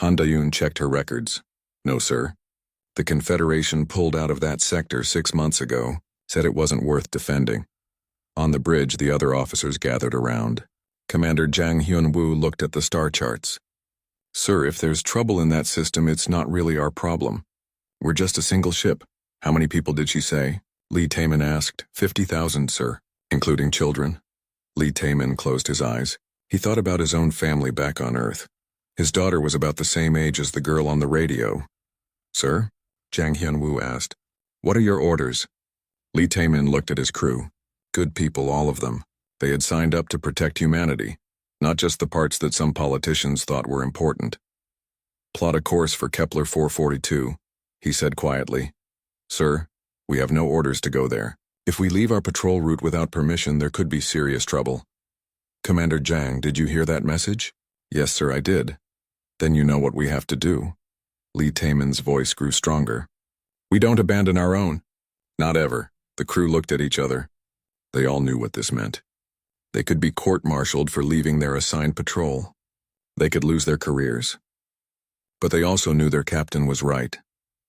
Han Da-un checked her records. No, sir. The Confederation pulled out of that sector 6 months ago, said it wasn't worth defending. On the bridge, the other officers gathered around. Commander Jang Hyun-woo looked at the star charts. Sir, if there's trouble in that system, it's not really our problem. We're just a single ship. How many people did she say? Lee Tae-min asked. 50,000, sir, including children. Lee Tae-min closed his eyes. He thought about his own family back on Earth. His daughter was about the same age as the girl on the radio. Sir? Jang Hyun-woo asked. What are your orders? Lee Tae-min looked at his crew. Good people, all of them. They had signed up to protect humanity, not just the parts that some politicians thought were important. Plot a course for Kepler 442, he said quietly. Sir, we have no orders to go there. If we leave our patrol route without permission, there could be serious trouble. Commander Jang, did you hear that message? Yes, sir, I did. Then you know what we have to do. Lee Tae-min's voice grew stronger. We don't abandon our own. Not ever. The crew looked at each other. They all knew what this meant. They could be court-martialed for leaving their assigned patrol. They could lose their careers. But they also knew their captain was right.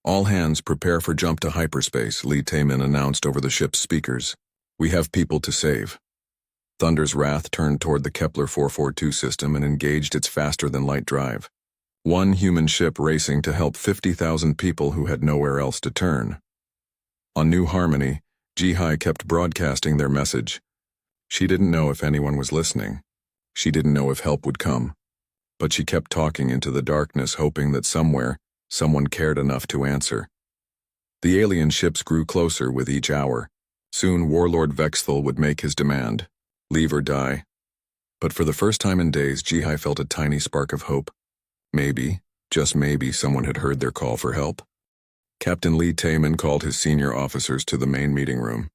All hands prepare for jump to hyperspace, Lee Tae-min announced over the ship's speakers. We have people to save. Thunder's Wrath turned toward the Kepler 442 system and engaged its faster-than-light drive. One human ship racing to help 50,000 people who had nowhere else to turn. On New Harmony, Ji-hai kept broadcasting their message. She didn't know if anyone was listening. She didn't know if help would come. But she kept talking into the darkness, hoping that somewhere, someone cared enough to answer. The alien ships grew closer with each hour. Soon Warlord Vexthal would make his demand. Leave or die. But for the first time in days, Jihai felt a tiny spark of hope. Maybe, just maybe, someone had heard their call for help. Captain Lee Taman called his senior officers to the main meeting room.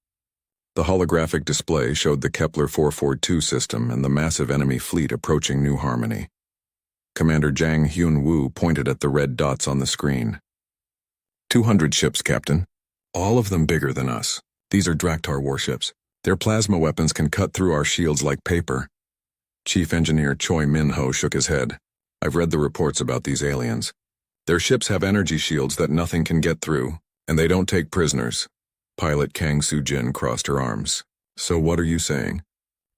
The holographic display showed the Kepler 442 system and the massive enemy fleet approaching New Harmony. Commander Jang Hyun-woo pointed at the red dots on the screen. 200 ships, Captain. All of them bigger than us. These are Draktar warships. Their plasma weapons can cut through our shields like paper. Chief Engineer Choi Min-ho shook his head. I've read the reports about these aliens. Their ships have energy shields that nothing can get through, and they don't take prisoners. Pilot Kang Soo-jin crossed her arms. So what are you saying?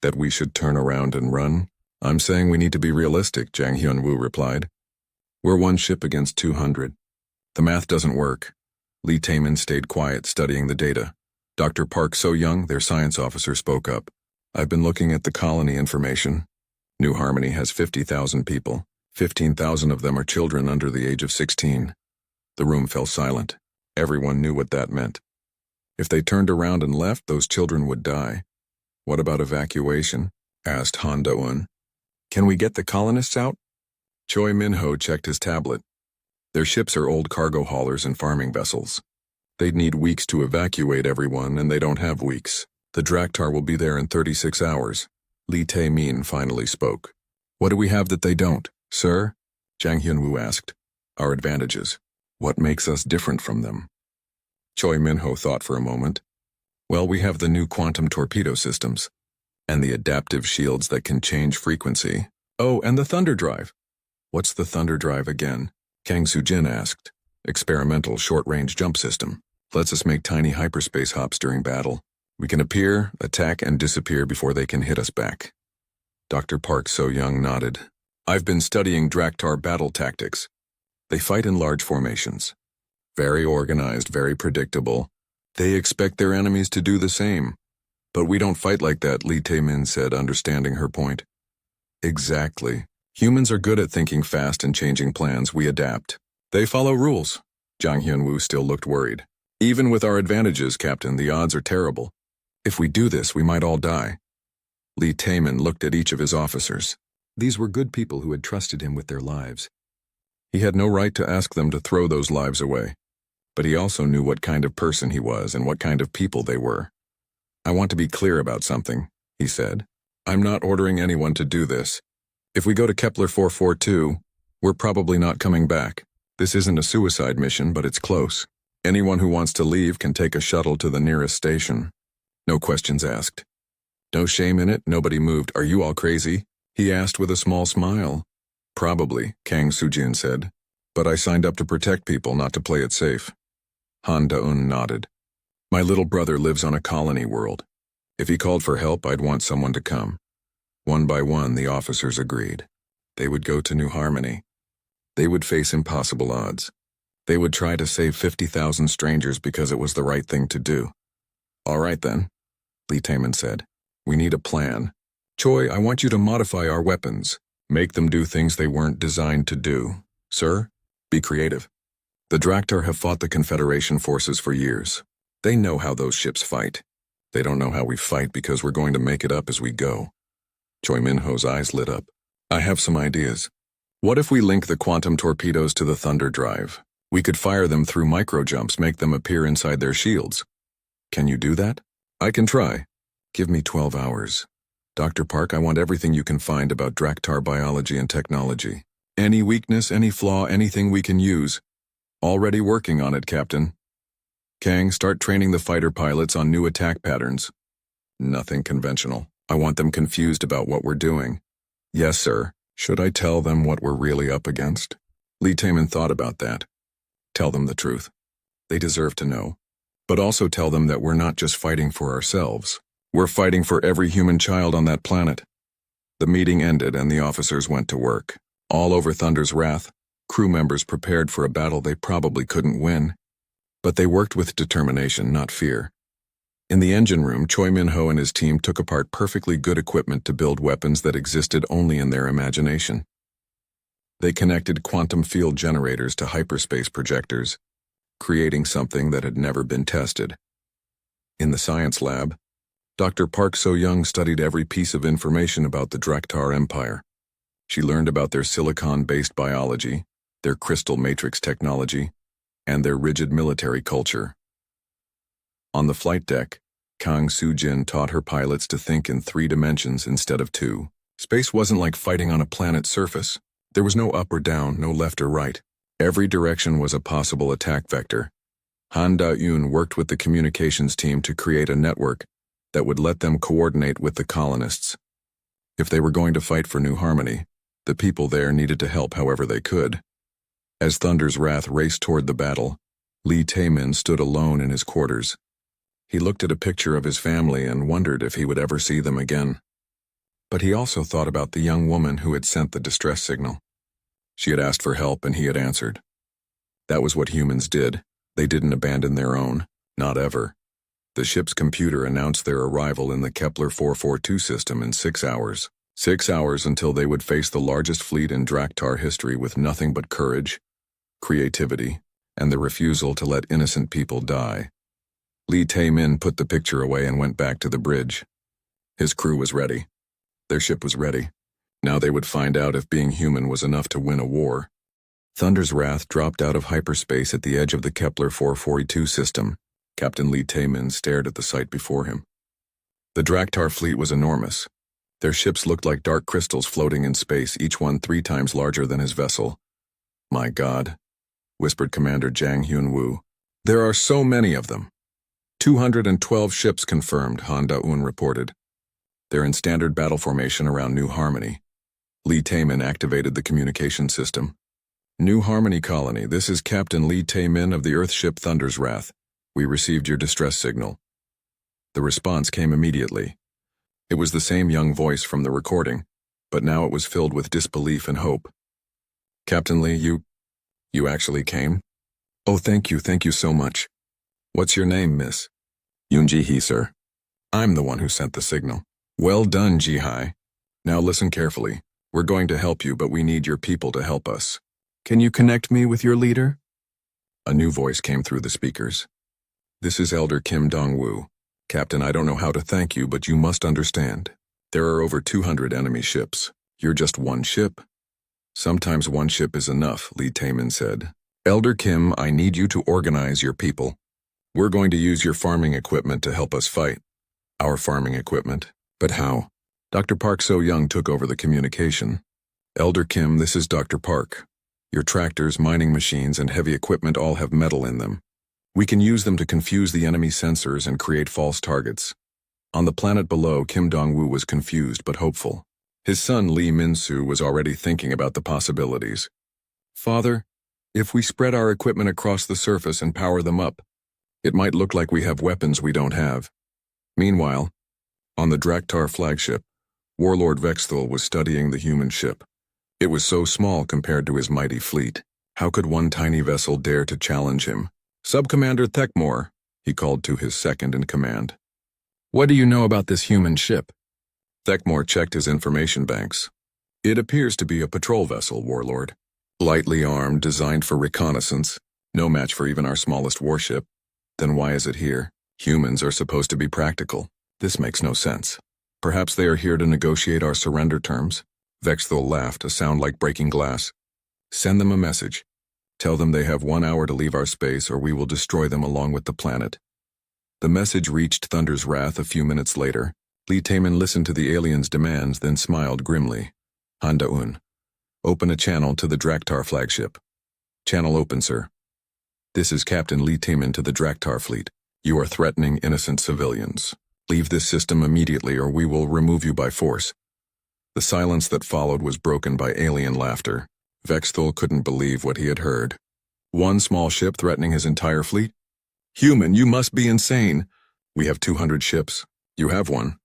That we should turn around and run? I'm saying we need to be realistic, Jang Hyun-woo replied. We're one ship against 200. The math doesn't work. Lee Taman stayed quiet, studying the data. Dr. Park So-young, their science officer, spoke up. I've been looking at the colony information. New Harmony has 50,000 people. 15,000 of them are children under the age of 16. The room fell silent. Everyone knew what that meant. If they turned around and left, those children would die. What about evacuation? Asked Han Do-eun. Can we get the colonists out? Choi Min-ho checked his tablet. Their ships are old cargo haulers and farming vessels. They'd need weeks to evacuate everyone, and they don't have weeks. The Draktar will be there in 36 hours. Lee Tae-min finally spoke. What do we have that they don't, sir? Jang Hyun-woo asked. Our advantages. What makes us different from them? Choi Min-ho thought for a moment. Well, we have the new quantum torpedo systems. And the adaptive shields that can change frequency. Oh, and the Thunder Drive. What's the Thunder Drive again? Kang Soo-jin asked. Experimental short-range jump system. Lets us make tiny hyperspace hops during battle. We can appear, attack, and disappear before they can hit us back. Dr. Park So-young nodded. I've been studying Draktar battle tactics. They fight in large formations. Very organized, very predictable. They expect their enemies to do the same. But we don't fight like that, Lee Tae-min said, understanding her point. Exactly. Humans are good at thinking fast and changing plans. We adapt. They follow rules. Jang Hyun-woo still looked worried. Even with our advantages, Captain, the odds are terrible. If we do this, we might all die. Lee Tae-min looked at each of his officers. These were good people who had trusted him with their lives. He had no right to ask them to throw those lives away. But he also knew what kind of person he was and what kind of people they were. I want to be clear about something, he said. I'm not ordering anyone to do this. If we go to Kepler 442, we're probably not coming back. This isn't a suicide mission, but it's close. Anyone who wants to leave can take a shuttle to the nearest station. No questions asked. No shame in it, nobody moved. Are you all crazy? He asked with a small smile. Probably, Kang Soo-jin said. But I signed up to protect people, not to play it safe. Han Do-eun nodded. My little brother lives on a colony world. If he called for help, I'd want someone to come. One by one, the officers agreed. They would go to New Harmony. They would face impossible odds. They would try to save 50,000 strangers because it was the right thing to do. All right then, Lee Tae-min said. We need a plan. Choi, I want you to modify our weapons. Make them do things they weren't designed to do. Sir, be creative. The Draktar have fought the Confederation forces for years. They know how those ships fight. They don't know how we fight because we're going to make it up as we go. Choi Min-ho's eyes lit up. I have some ideas. What if we link the quantum torpedoes to the Thunder Drive? We could fire them through micro-jumps, make them appear inside their shields. Can you do that? I can try. Give me 12 hours. Dr. Park, I want everything you can find about Draktar biology and technology. Any weakness, any flaw, anything we can use. Already working on it, Captain. Kang, start training the fighter pilots on new attack patterns. Nothing conventional. I want them confused about what we're doing. Yes, sir. Should I tell them what we're really up against? Lee Tae-min thought about that. Tell them the truth. They deserve to know. But also tell them that we're not just fighting for ourselves. We're fighting for every human child on that planet. The meeting ended and the officers went to work. All over Thunder's wrath, crew members prepared for a battle they probably couldn't win. But they worked with determination, not fear. In the engine room, Choi Min-ho and his team took apart perfectly good equipment to build weapons that existed only in their imagination. They connected quantum field generators to hyperspace projectors, creating something that had never been tested. In the science lab, Dr. Park So-young studied every piece of information about the Draktar Empire. She learned about their silicon-based biology, their crystal matrix technology, and their rigid military culture. On the flight deck, Kang Soo-jin taught her pilots to think in 3 dimensions instead of 2. Space wasn't like fighting on a planet's surface. There was no up or down, no left or right. Every direction was a possible attack vector. Han Da-eun worked with the communications team to create a network that would let them coordinate with the colonists. If they were going to fight for New Harmony, the people there needed to help however they could. As Thunder's Wrath raced toward the battle, Lee Tae-min stood alone in his quarters. He looked at a picture of his family and wondered if he would ever see them again. But he also thought about the young woman who had sent the distress signal. She had asked for help and he had answered. That was what humans did. They didn't abandon their own, not ever. The ship's computer announced their arrival in the Kepler 442 system in 6 hours. 6 hours until they would face the largest fleet in Draktar history with nothing but courage, creativity, and the refusal to let innocent people die. Lee Tae-min put the picture away and went back to the bridge. His crew was ready. Their ship was ready. Now they would find out if being human was enough to win a war. Thunder's Wrath dropped out of hyperspace at the edge of the Kepler 442 system. Captain Lee Tae-min stared at the sight before him. The Draktar fleet was enormous. Their ships looked like dark crystals floating in space, each one 3 times larger than his vessel. My God, whispered Commander Jang Hyun-woo. There are so many of them. 212 ships confirmed, Han Da-eun reported. They're in standard battle formation around New Harmony. Lee Tae-min activated the communication system. New Harmony Colony, this is Captain Lee Tae-min of the Earthship Thunder's Wrath. We received your distress signal. The response came immediately. It was the same young voice from the recording, but now it was filled with disbelief and hope. Captain Lee, you actually came? Oh, thank you so much. What's your name, miss? Yoon Ji-hee, sir. I'm the one who sent the signal. Well done, Ji-hai. Now listen carefully. We're going to help you, but we need your people to help us. Can you connect me with your leader? A new voice came through the speakers. This is Elder Kim Dong-woo. Captain, I don't know how to thank you, but you must understand. There are over 200 enemy ships. You're just one ship. Sometimes one ship is enough, Lee Tae-min said. Elder Kim, I need you to organize your people. We're going to use your farming equipment to help us fight. Our farming equipment? But how? Dr. Park So-young took over the communication. Elder Kim, this is Dr. Park. Your tractors, mining machines, and heavy equipment all have metal in them. We can use them to confuse the enemy sensors and create false targets. On the planet below, Kim Dong-woo was confused but hopeful. His son Lee Min-soo was already thinking about the possibilities. Father, if we spread our equipment across the surface and power them up, it might look like we have weapons we don't have. Meanwhile, on the Draktar flagship, Warlord Vexthul was studying the human ship. It was so small compared to his mighty fleet. How could one tiny vessel dare to challenge him? Sub-Commander Thekmore, he called to his second in command. What do you know about this human ship? Thekmore checked his information banks. It appears to be a patrol vessel, Warlord. Lightly armed, designed for reconnaissance. No match for even our smallest warship. Then why is it here? Humans are supposed to be practical. This makes no sense. Perhaps they are here to negotiate our surrender terms. Vexthul laughed, a sound like breaking glass. Send them a message. Tell them they have 1 hour to leave our space or we will destroy them along with the planet. The message reached Thunder's Wrath a few minutes later. Lee Tae-min listened to the alien's demands, then smiled grimly. Han Da-eun, open a channel to the Draktar flagship. Channel open, sir. This is Captain Lee Tae-min to the Draktar fleet. You are threatening innocent civilians. Leave this system immediately or we will remove you by force. The silence that followed was broken by alien laughter. Vexthul couldn't believe what he had heard. One small ship threatening his entire fleet? Human, you must be insane. We have 200 ships. You have one.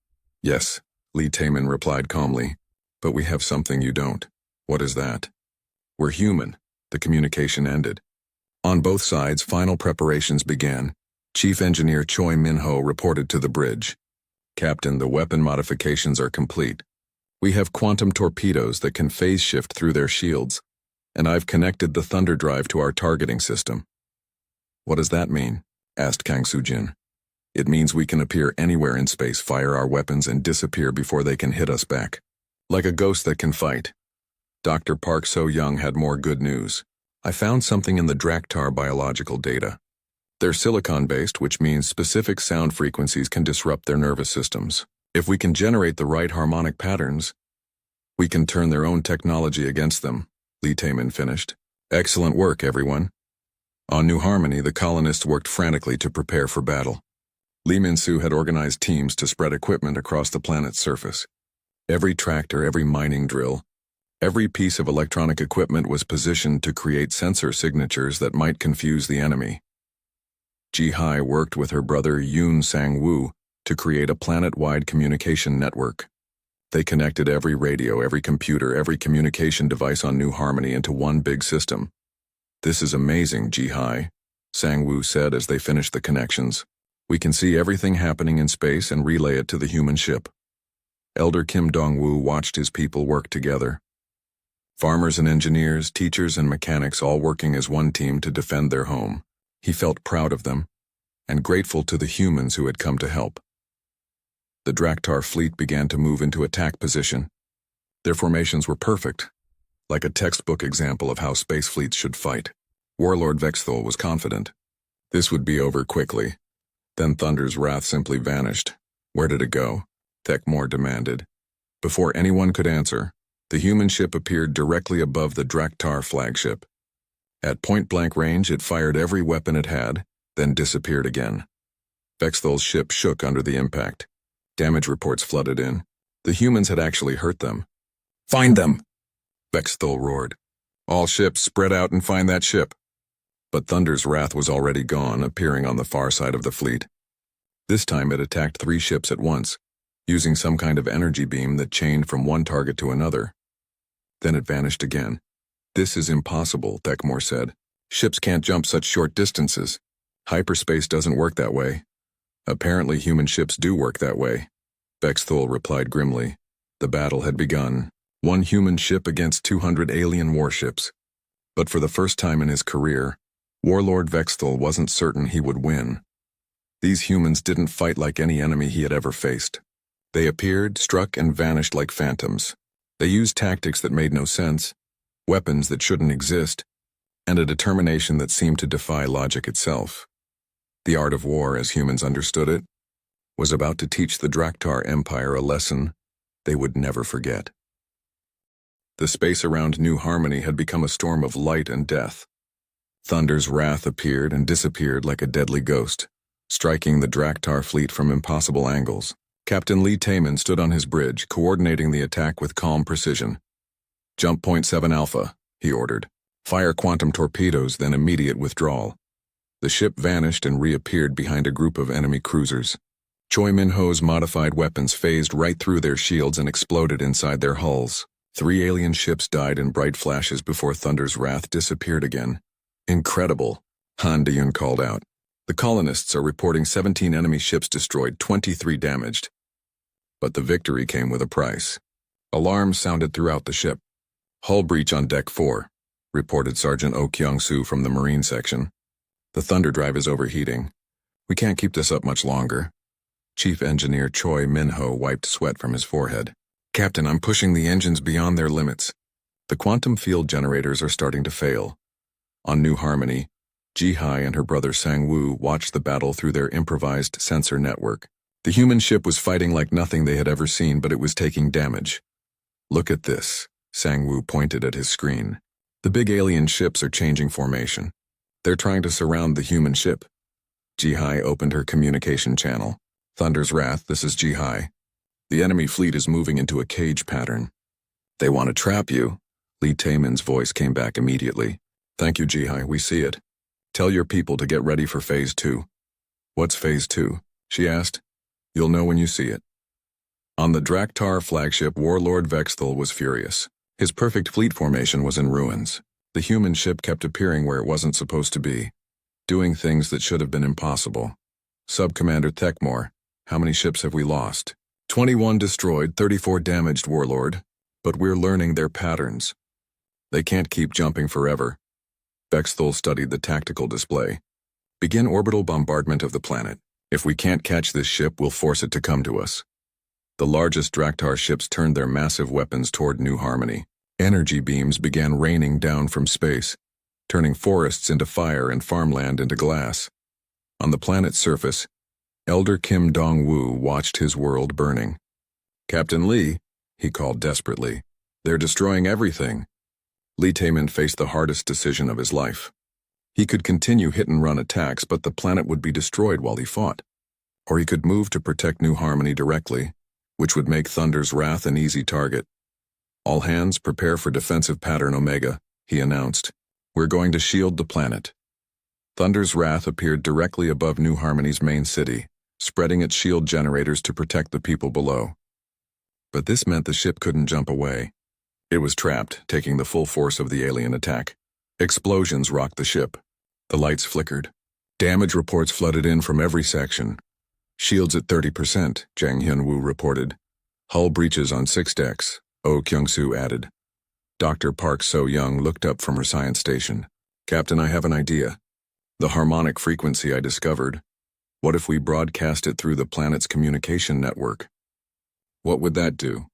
Yes, Lee Tae-min replied calmly. But we have something you don't. What is that? We're human. The communication ended. On both sides, final preparations began. Chief Engineer Choi Min-ho reported to the bridge. Captain, the weapon modifications are complete. We have quantum torpedoes that can phase shift through their shields, and I've connected the thunder drive to our targeting system. What does that mean? Asked Kang Soo-jin. It means we can appear anywhere in space, fire our weapons, and disappear before they can hit us back. Like a ghost that can fight. Dr. Park So-young had more good news. I found something in the Draktar biological data. They're silicon-based, which means specific sound frequencies can disrupt their nervous systems. If we can generate the right harmonic patterns, we can turn their own technology against them, Lee Taemin finished. Excellent work, everyone. On New Harmony, the colonists worked frantically to prepare for battle. Lee Min-soo had organized teams to spread equipment across the planet's surface. Every tractor, every mining drill, every piece of electronic equipment was positioned to create sensor signatures that might confuse the enemy. Ji-hai worked with her brother Yoon Sang-woo to create a planet-wide communication network. They connected every radio, every computer, every communication device on New Harmony into one big system. This is amazing, Ji-hai, Sang-woo said as they finished the connections. We can see everything happening in space and relay it to the human ship. Elder Kim Dong-woo watched his people work together. Farmers and engineers, teachers and mechanics all working as one team to defend their home. He felt proud of them, and grateful to the humans who had come to help. The Draktar fleet began to move into attack position. Their formations were perfect, like a textbook example of how space fleets should fight. Warlord Vexthul was confident. This would be over quickly. Then Thunder's wrath simply vanished. Where did it go? Thekmor demanded. Before anyone could answer, the human ship appeared directly above the Draktar flagship. At point-blank range, it fired every weapon it had, then disappeared again. Vexthul's ship shook under the impact. Damage reports flooded in. The humans had actually hurt them. Find them! Vexthul roared. All ships, spread out and find that ship. But Thunder's wrath was already gone, appearing on the far side of the fleet. This time it attacked 3 ships at once, using some kind of energy beam that chained from one target to another. Then it vanished again. This is impossible, Thekmor said. Ships can't jump such short distances. Hyperspace doesn't work that way. Apparently human ships do work that way. Vexthul replied grimly. The battle had begun. 1 human ship against 200 alien warships. But for the first time in his career, Warlord Vexthul wasn't certain he would win. These humans didn't fight like any enemy he had ever faced. They appeared, struck, and vanished like phantoms. They used tactics that made no sense, weapons that shouldn't exist, and a determination that seemed to defy logic itself. The art of war, as humans understood it, was about to teach the Draktar Empire a lesson they would never forget. The space around New Harmony had become a storm of light and death. Thunder's wrath appeared and disappeared like a deadly ghost, striking the Draktar fleet from impossible angles. Captain Lee Taemin stood on his bridge, coordinating the attack with calm precision. Jump point 7 Alpha, he ordered. Fire quantum torpedoes, then immediate withdrawal. The ship vanished and reappeared behind a group of enemy cruisers. Choi Min-ho's modified weapons phased right through their shields and exploded inside their hulls. 3 alien ships died in bright flashes before Thunder's wrath disappeared again. Incredible, Han De-yoon called out. The colonists are reporting 17 enemy ships destroyed, 23 damaged. But the victory came with a price. Alarms sounded throughout the ship. Hull breach on Deck 4, reported Sergeant Oh Kyung-soo from the Marine section. The thunder drive is overheating. We can't keep this up much longer. Chief Engineer Choi Min-ho wiped sweat from his forehead. Captain, I'm pushing the engines beyond their limits. The quantum field generators are starting to fail. On New Harmony, Ji-hai and her brother Sang-woo watched the battle through their improvised sensor network. The human ship was fighting like nothing they had ever seen, but it was taking damage. Look at this, Sang-woo pointed at his screen. The big alien ships are changing formation. They're trying to surround the human ship. Ji-hai opened her communication channel. Thunder's wrath, this is Ji-hai. The enemy fleet is moving into a cage pattern. They want to trap you. Lee Taemin's voice came back immediately. Thank you, Ji-hai, we see it. Tell your people to get ready for Phase 2. What's Phase 2? She asked. You'll know when you see it. On the Draktar flagship, Warlord Vexthul was furious. His perfect fleet formation was in ruins. The human ship kept appearing where it wasn't supposed to be, doing things that should have been impossible. Sub-Commander Thekmore, how many ships have we lost? 21 destroyed, 34 damaged, Warlord. But we're learning their patterns. They can't keep jumping forever. Vexthul studied the tactical display. Begin orbital bombardment of the planet. If we can't catch this ship, we'll force it to come to us. The largest Draktar ships turned their massive weapons toward New Harmony. Energy beams began raining down from space, turning forests into fire and farmland into glass. On the planet's surface, Elder Kim Dong-woo watched his world burning. "Captain Lee," he called desperately, "they're destroying everything." Lee Taemin faced the hardest decision of his life. He could continue hit-and-run attacks, but the planet would be destroyed while he fought. Or he could move to protect New Harmony directly, which would make Thunder's Wrath an easy target. "All hands prepare for defensive pattern Omega," he announced. "We're going to shield the planet." Thunder's Wrath appeared directly above New Harmony's main city, spreading its shield generators to protect the people below. But this meant the ship couldn't jump away. It was trapped, taking the full force of the alien attack. Explosions rocked the ship. The lights flickered. Damage reports flooded in from every section. "Shields at 30%, Jang Hyun-woo reported. "Hull breaches on 6 decks, Oh Kyung-soo added. Dr. Park So-young looked up from her science station. "Captain, I have an idea. The harmonic frequency I discovered. What if we broadcast it through the planet's communication network?" "What would that do?"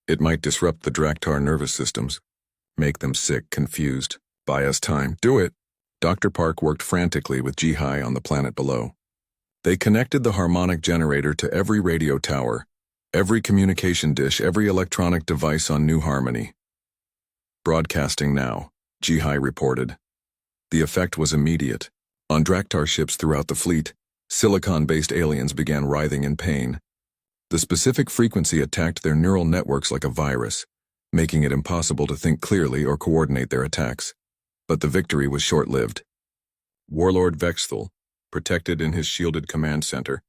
"It might disrupt the Draktar nervous systems. Make them sick, confused. Buy us time." "Do it." Dr. Park worked frantically with Ji-hai on the planet below. They connected the harmonic generator to every radio tower, every communication dish, every electronic device on New Harmony. "Broadcasting now," Ji-hai reported. The effect was immediate. On Draktar ships throughout the fleet, silicon-based aliens began writhing in pain. The specific frequency attacked their neural networks like a virus, making it impossible to think clearly or coordinate their attacks. But the victory was short-lived. Warlord Vexthul, protected in his shielded command center,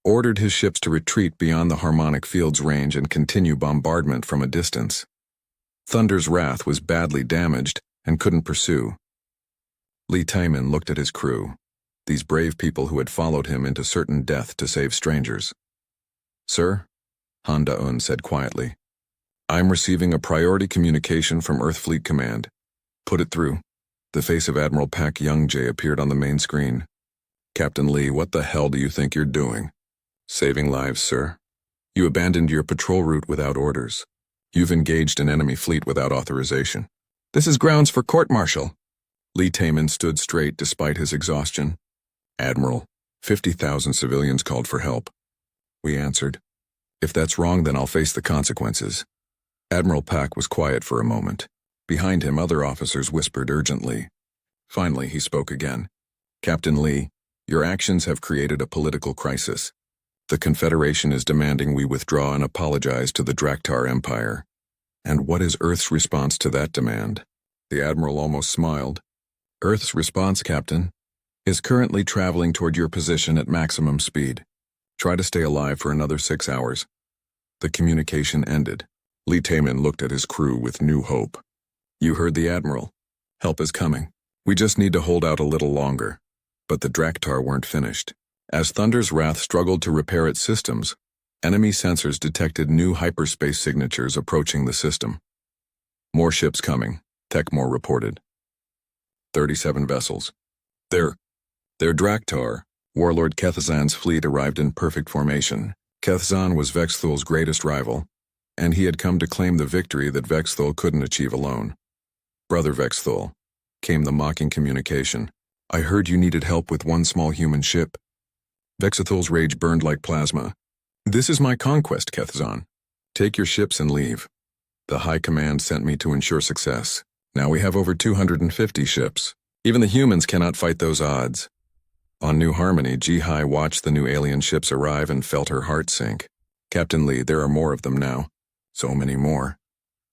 ordered his ships to retreat beyond the harmonic field's range and continue bombardment from a distance. Thunder's Wrath was badly damaged and couldn't pursue. Lee Taemin looked at his crew, these brave people who had followed him into certain death to save strangers. "Sir," Han Da-eun said quietly, "I'm receiving a priority communication from Earth Fleet Command. Put it through." The face of Admiral Pak Young-jae appeared on the main screen. "Captain Lee, what the hell do you think you're doing?" "Saving lives, sir. You abandoned your patrol route without orders. You've engaged an enemy fleet without authorization. This is grounds for court-martial." Lee Taemin stood straight despite his exhaustion. "Admiral, 50,000 civilians called for help." We answered. "If that's wrong, then I'll face the consequences." Admiral Pak was quiet for a moment. Behind him, other officers whispered urgently. Finally, he spoke again. "Captain Lee, your actions have created a political crisis. The Confederation is demanding we withdraw and apologize to the Draktar Empire. And what is Earth's response to that demand?" The Admiral almost smiled. "Earth's response, Captain, is currently traveling toward your position at maximum speed. Try to stay alive for another 6 hours." The communication ended. Lee Taemin looked at his crew with new hope. "You heard the Admiral. Help is coming. We just need to hold out a little longer." But the Draktar weren't finished. As Thunder's Wrath struggled to repair its systems, enemy sensors detected new hyperspace signatures approaching the system. "More ships coming," Thekmore reported. 37 vessels. They're Draktar." Warlord Kethzan's fleet arrived in perfect formation. Kethzan was Vexthul's greatest rival, and he had come to claim the victory that Vexthul couldn't achieve alone. "Brother Vexthul," came the mocking communication. "I heard you needed help with one small human ship." Vexthul's rage burned like plasma. "This is my conquest, Kethzan. Take your ships and leave. The High Command sent me to ensure success. Now we have over 250 ships. Even the humans cannot fight those odds." On New Harmony, Ji-hai watched the new alien ships arrive and felt her heart sink. "Captain Lee, there are more of them now. So many more."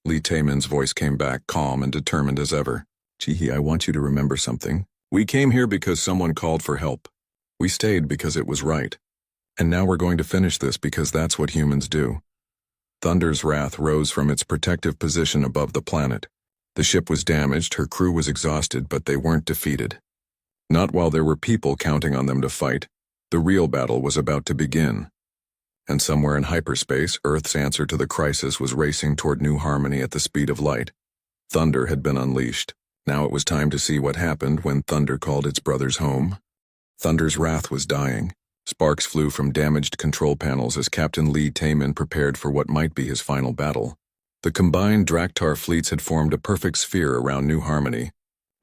Lee Taemin's voice came back, calm and determined as ever. "Ji-hai, I want you to remember something. We came here because someone called for help. We stayed because it was right. And now we're going to finish this because that's what humans do." Thunder's Wrath rose from its protective position above the planet. The ship was damaged, her crew was exhausted, but they weren't defeated. Not while there were people counting on them to fight. The real battle was about to begin. And somewhere in hyperspace, Earth's answer to the crisis was racing toward new harmony at the speed of light. Thunder had been unleashed. Now it was time to see what happened when Thunder called its brothers home. Thunder's wrath was dying. Sparks flew from damaged control panels as Captain Lee Taemin prepared for what might be his final battle. The combined Draktar fleets had formed a perfect sphere around New Harmony,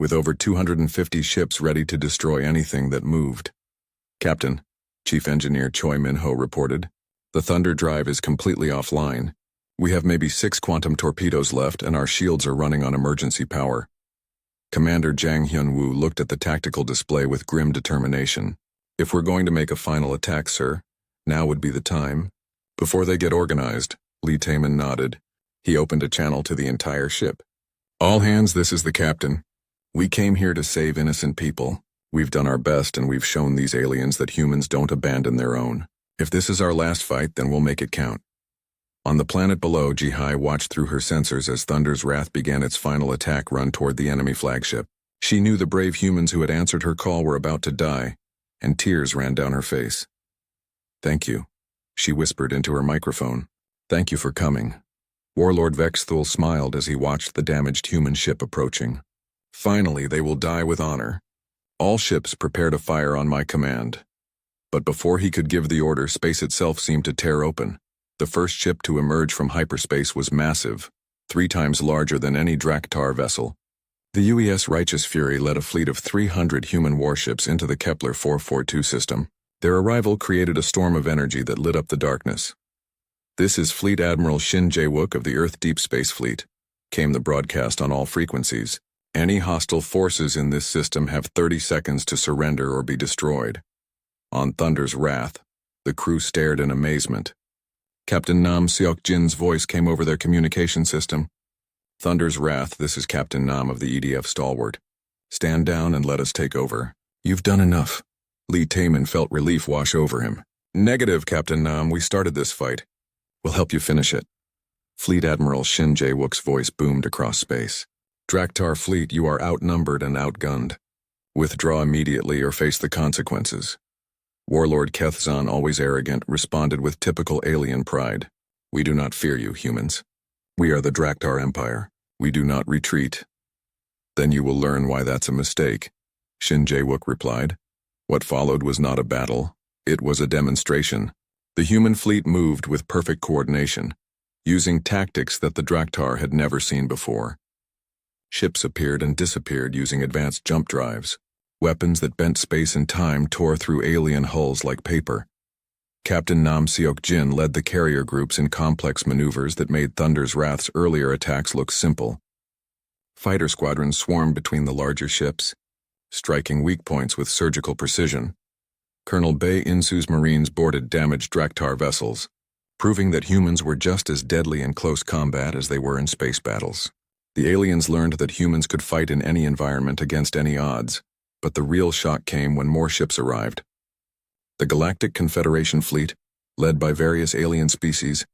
with over 250 ships ready to destroy anything that moved. "Captain," Chief Engineer Choi Min-ho reported, "the Thunder drive is completely offline. We have maybe 6 quantum torpedoes left and our shields are running on emergency power." Commander Jang Hyun-woo looked at the tactical display with grim determination. "If we're going to make a final attack, sir, now would be the time." "Before they get organized," Lee Taemin nodded. He opened a channel to the entire ship. "All hands, this is the captain. We came here to save innocent people. We've done our best and we've shown these aliens that humans don't abandon their own. If this is our last fight, then we'll make it count." On the planet below, Ji-hai watched through her sensors as Thunder's wrath began its final attack run toward the enemy flagship. She knew the brave humans who had answered her call were about to die, and tears ran down her face. "Thank you," she whispered into her microphone. "Thank you for coming." Warlord Vexthul smiled as he watched the damaged human ship approaching. "Finally, they will die with honor. All ships prepare to fire on my command." But before he could give the order, space itself seemed to tear open. The first ship to emerge from hyperspace was massive, 3 times larger than any Draktar vessel. The UES Righteous Fury led a fleet of 300 human warships into the Kepler 442 system. Their arrival created a storm of energy that lit up the darkness. "This is Fleet Admiral Shin Jae-wook of the Earth Deep Space Fleet," came the broadcast on all frequencies. "Any hostile forces in this system have 30 seconds to surrender or be destroyed." On Thunder's wrath, the crew stared in amazement. Captain Nam Seok-jin's voice came over their communication system. "Thunder's wrath, this is Captain Nam of the EDF Stalwart. Stand down and let us take over." "You've done enough." Lee Taemin felt relief wash over him. "Negative, Captain Nam, we started this fight. We'll help you finish it." Fleet Admiral Shin Jae-wook's voice boomed across space. "Draktar fleet, you are outnumbered and outgunned. Withdraw immediately or face the consequences." Warlord Kethzan, always arrogant, responded with typical alien pride. "We do not fear you, humans. We are the Draktar Empire. We do not retreat." "Then you will learn why that's a mistake," Shin Jae-wook replied. What followed was not a battle. It was a demonstration. The human fleet moved with perfect coordination, using tactics that the Draktar had never seen before. Ships appeared and disappeared using advanced jump drives. Weapons that bent space and time tore through alien hulls like paper. Captain Nam Seok-jin led the carrier groups in complex maneuvers that made Thunder's Wrath's earlier attacks look simple. Fighter squadrons swarmed between the larger ships, striking weak points with surgical precision. Colonel Bae In-soo's Marines boarded damaged Draktar vessels, proving that humans were just as deadly in close combat as they were in space battles. The aliens learned that humans could fight in any environment against any odds, but the real shock came when more ships arrived. The Galactic Confederation fleet, led by various alien species,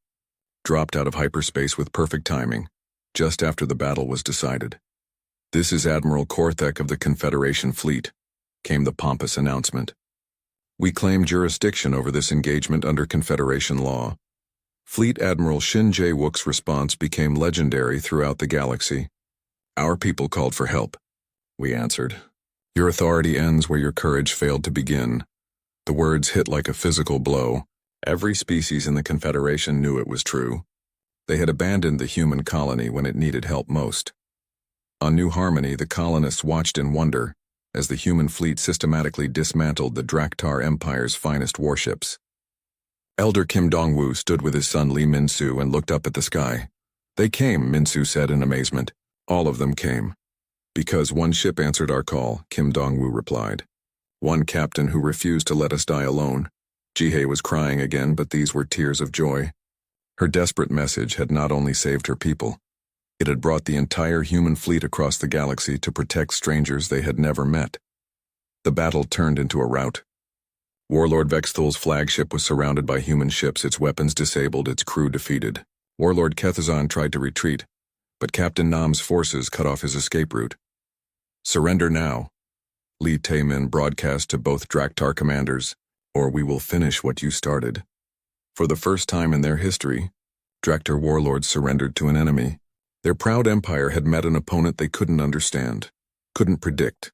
dropped out of hyperspace with perfect timing, just after the battle was decided. "This is Admiral Korthek of the Confederation fleet," came the pompous announcement. "We claim jurisdiction over this engagement under Confederation law." Fleet Admiral Shin Jae-wook's response became legendary throughout the galaxy. "Our people called for help. We answered. Your authority ends where your courage failed to begin." The words hit like a physical blow. Every species in the Confederation knew it was true. They had abandoned the human colony when it needed help most. On New Harmony, the colonists watched in wonder as the human fleet systematically dismantled the Draktar Empire's finest warships. Elder Kim Dong-woo stood with his son Lee Min-soo and looked up at the sky. "They came," Min-soo said in amazement. "All of them came." "Because one ship answered our call," Kim Dong-woo replied. "One captain who refused to let us die alone." Ji-hae was crying again, but these were tears of joy. Her desperate message had not only saved her people, it had brought the entire human fleet across the galaxy to protect strangers they had never met. The battle turned into a rout. Warlord Vexthul's flagship was surrounded by human ships, its weapons disabled, its crew defeated. Warlord Kethzan tried to retreat, but Captain Nam's forces cut off his escape route. "Surrender now," Lee Taemin broadcast to both Draktar commanders. or we will finish what you started. For the first time in their history, Drektor warlords surrendered to an enemy. Their proud empire had met an opponent they couldn't understand, couldn't predict,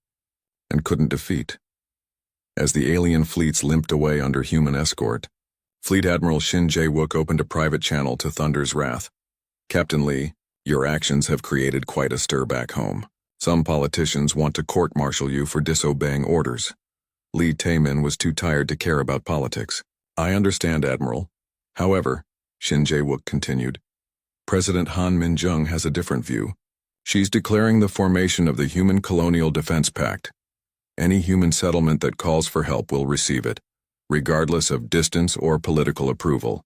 and couldn't defeat. As the alien fleets limped away under human escort, Fleet Admiral Shin Jae-wook opened a private channel to Thunder's wrath. Captain Lee, your actions have created quite a stir back home. Some politicians want to court-martial you for disobeying orders. Lee Tae-min was too tired to care about politics. I understand, Admiral. However, Shin Jae-wook continued, President Han Min-jung has a different view. She's declaring the formation of the Human Colonial Defense Pact. Any human settlement that calls for help will receive it, regardless of distance or political approval.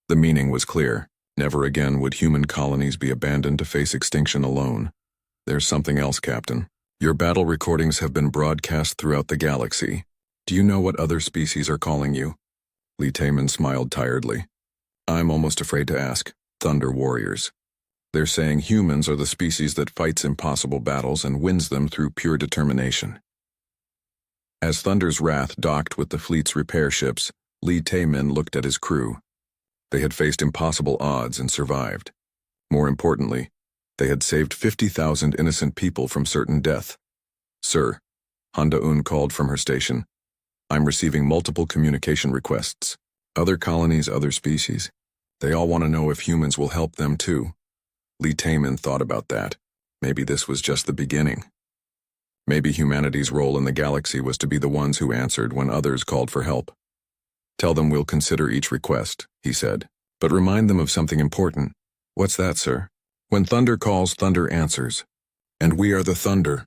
The meaning was clear. Never again would human colonies be abandoned to face extinction alone. There's something else, Captain. Your battle recordings have been broadcast throughout the galaxy. Do you know what other species are calling you? Lee Tae-min smiled tiredly. I'm almost afraid to ask. Thunder warriors. They're saying humans are the species that fights impossible battles and wins them through pure determination. As Thunder's wrath docked with the fleet's repair ships, Lee Tae-min looked at his crew. They had faced impossible odds and survived. More importantly, they had saved 50,000 innocent people from certain death. Sir, Honda-un called from her station. I'm receiving multiple communication requests. Other colonies, other species. They all want to know if humans will help them too. Lee Tae-min thought about that. Maybe this was just the beginning. Maybe humanity's role in the galaxy was to be the ones who answered when others called for help. Tell them we'll consider each request, he said. But remind them of something important. What's that, sir? When Thunder calls, Thunder answers. And we are the Thunder.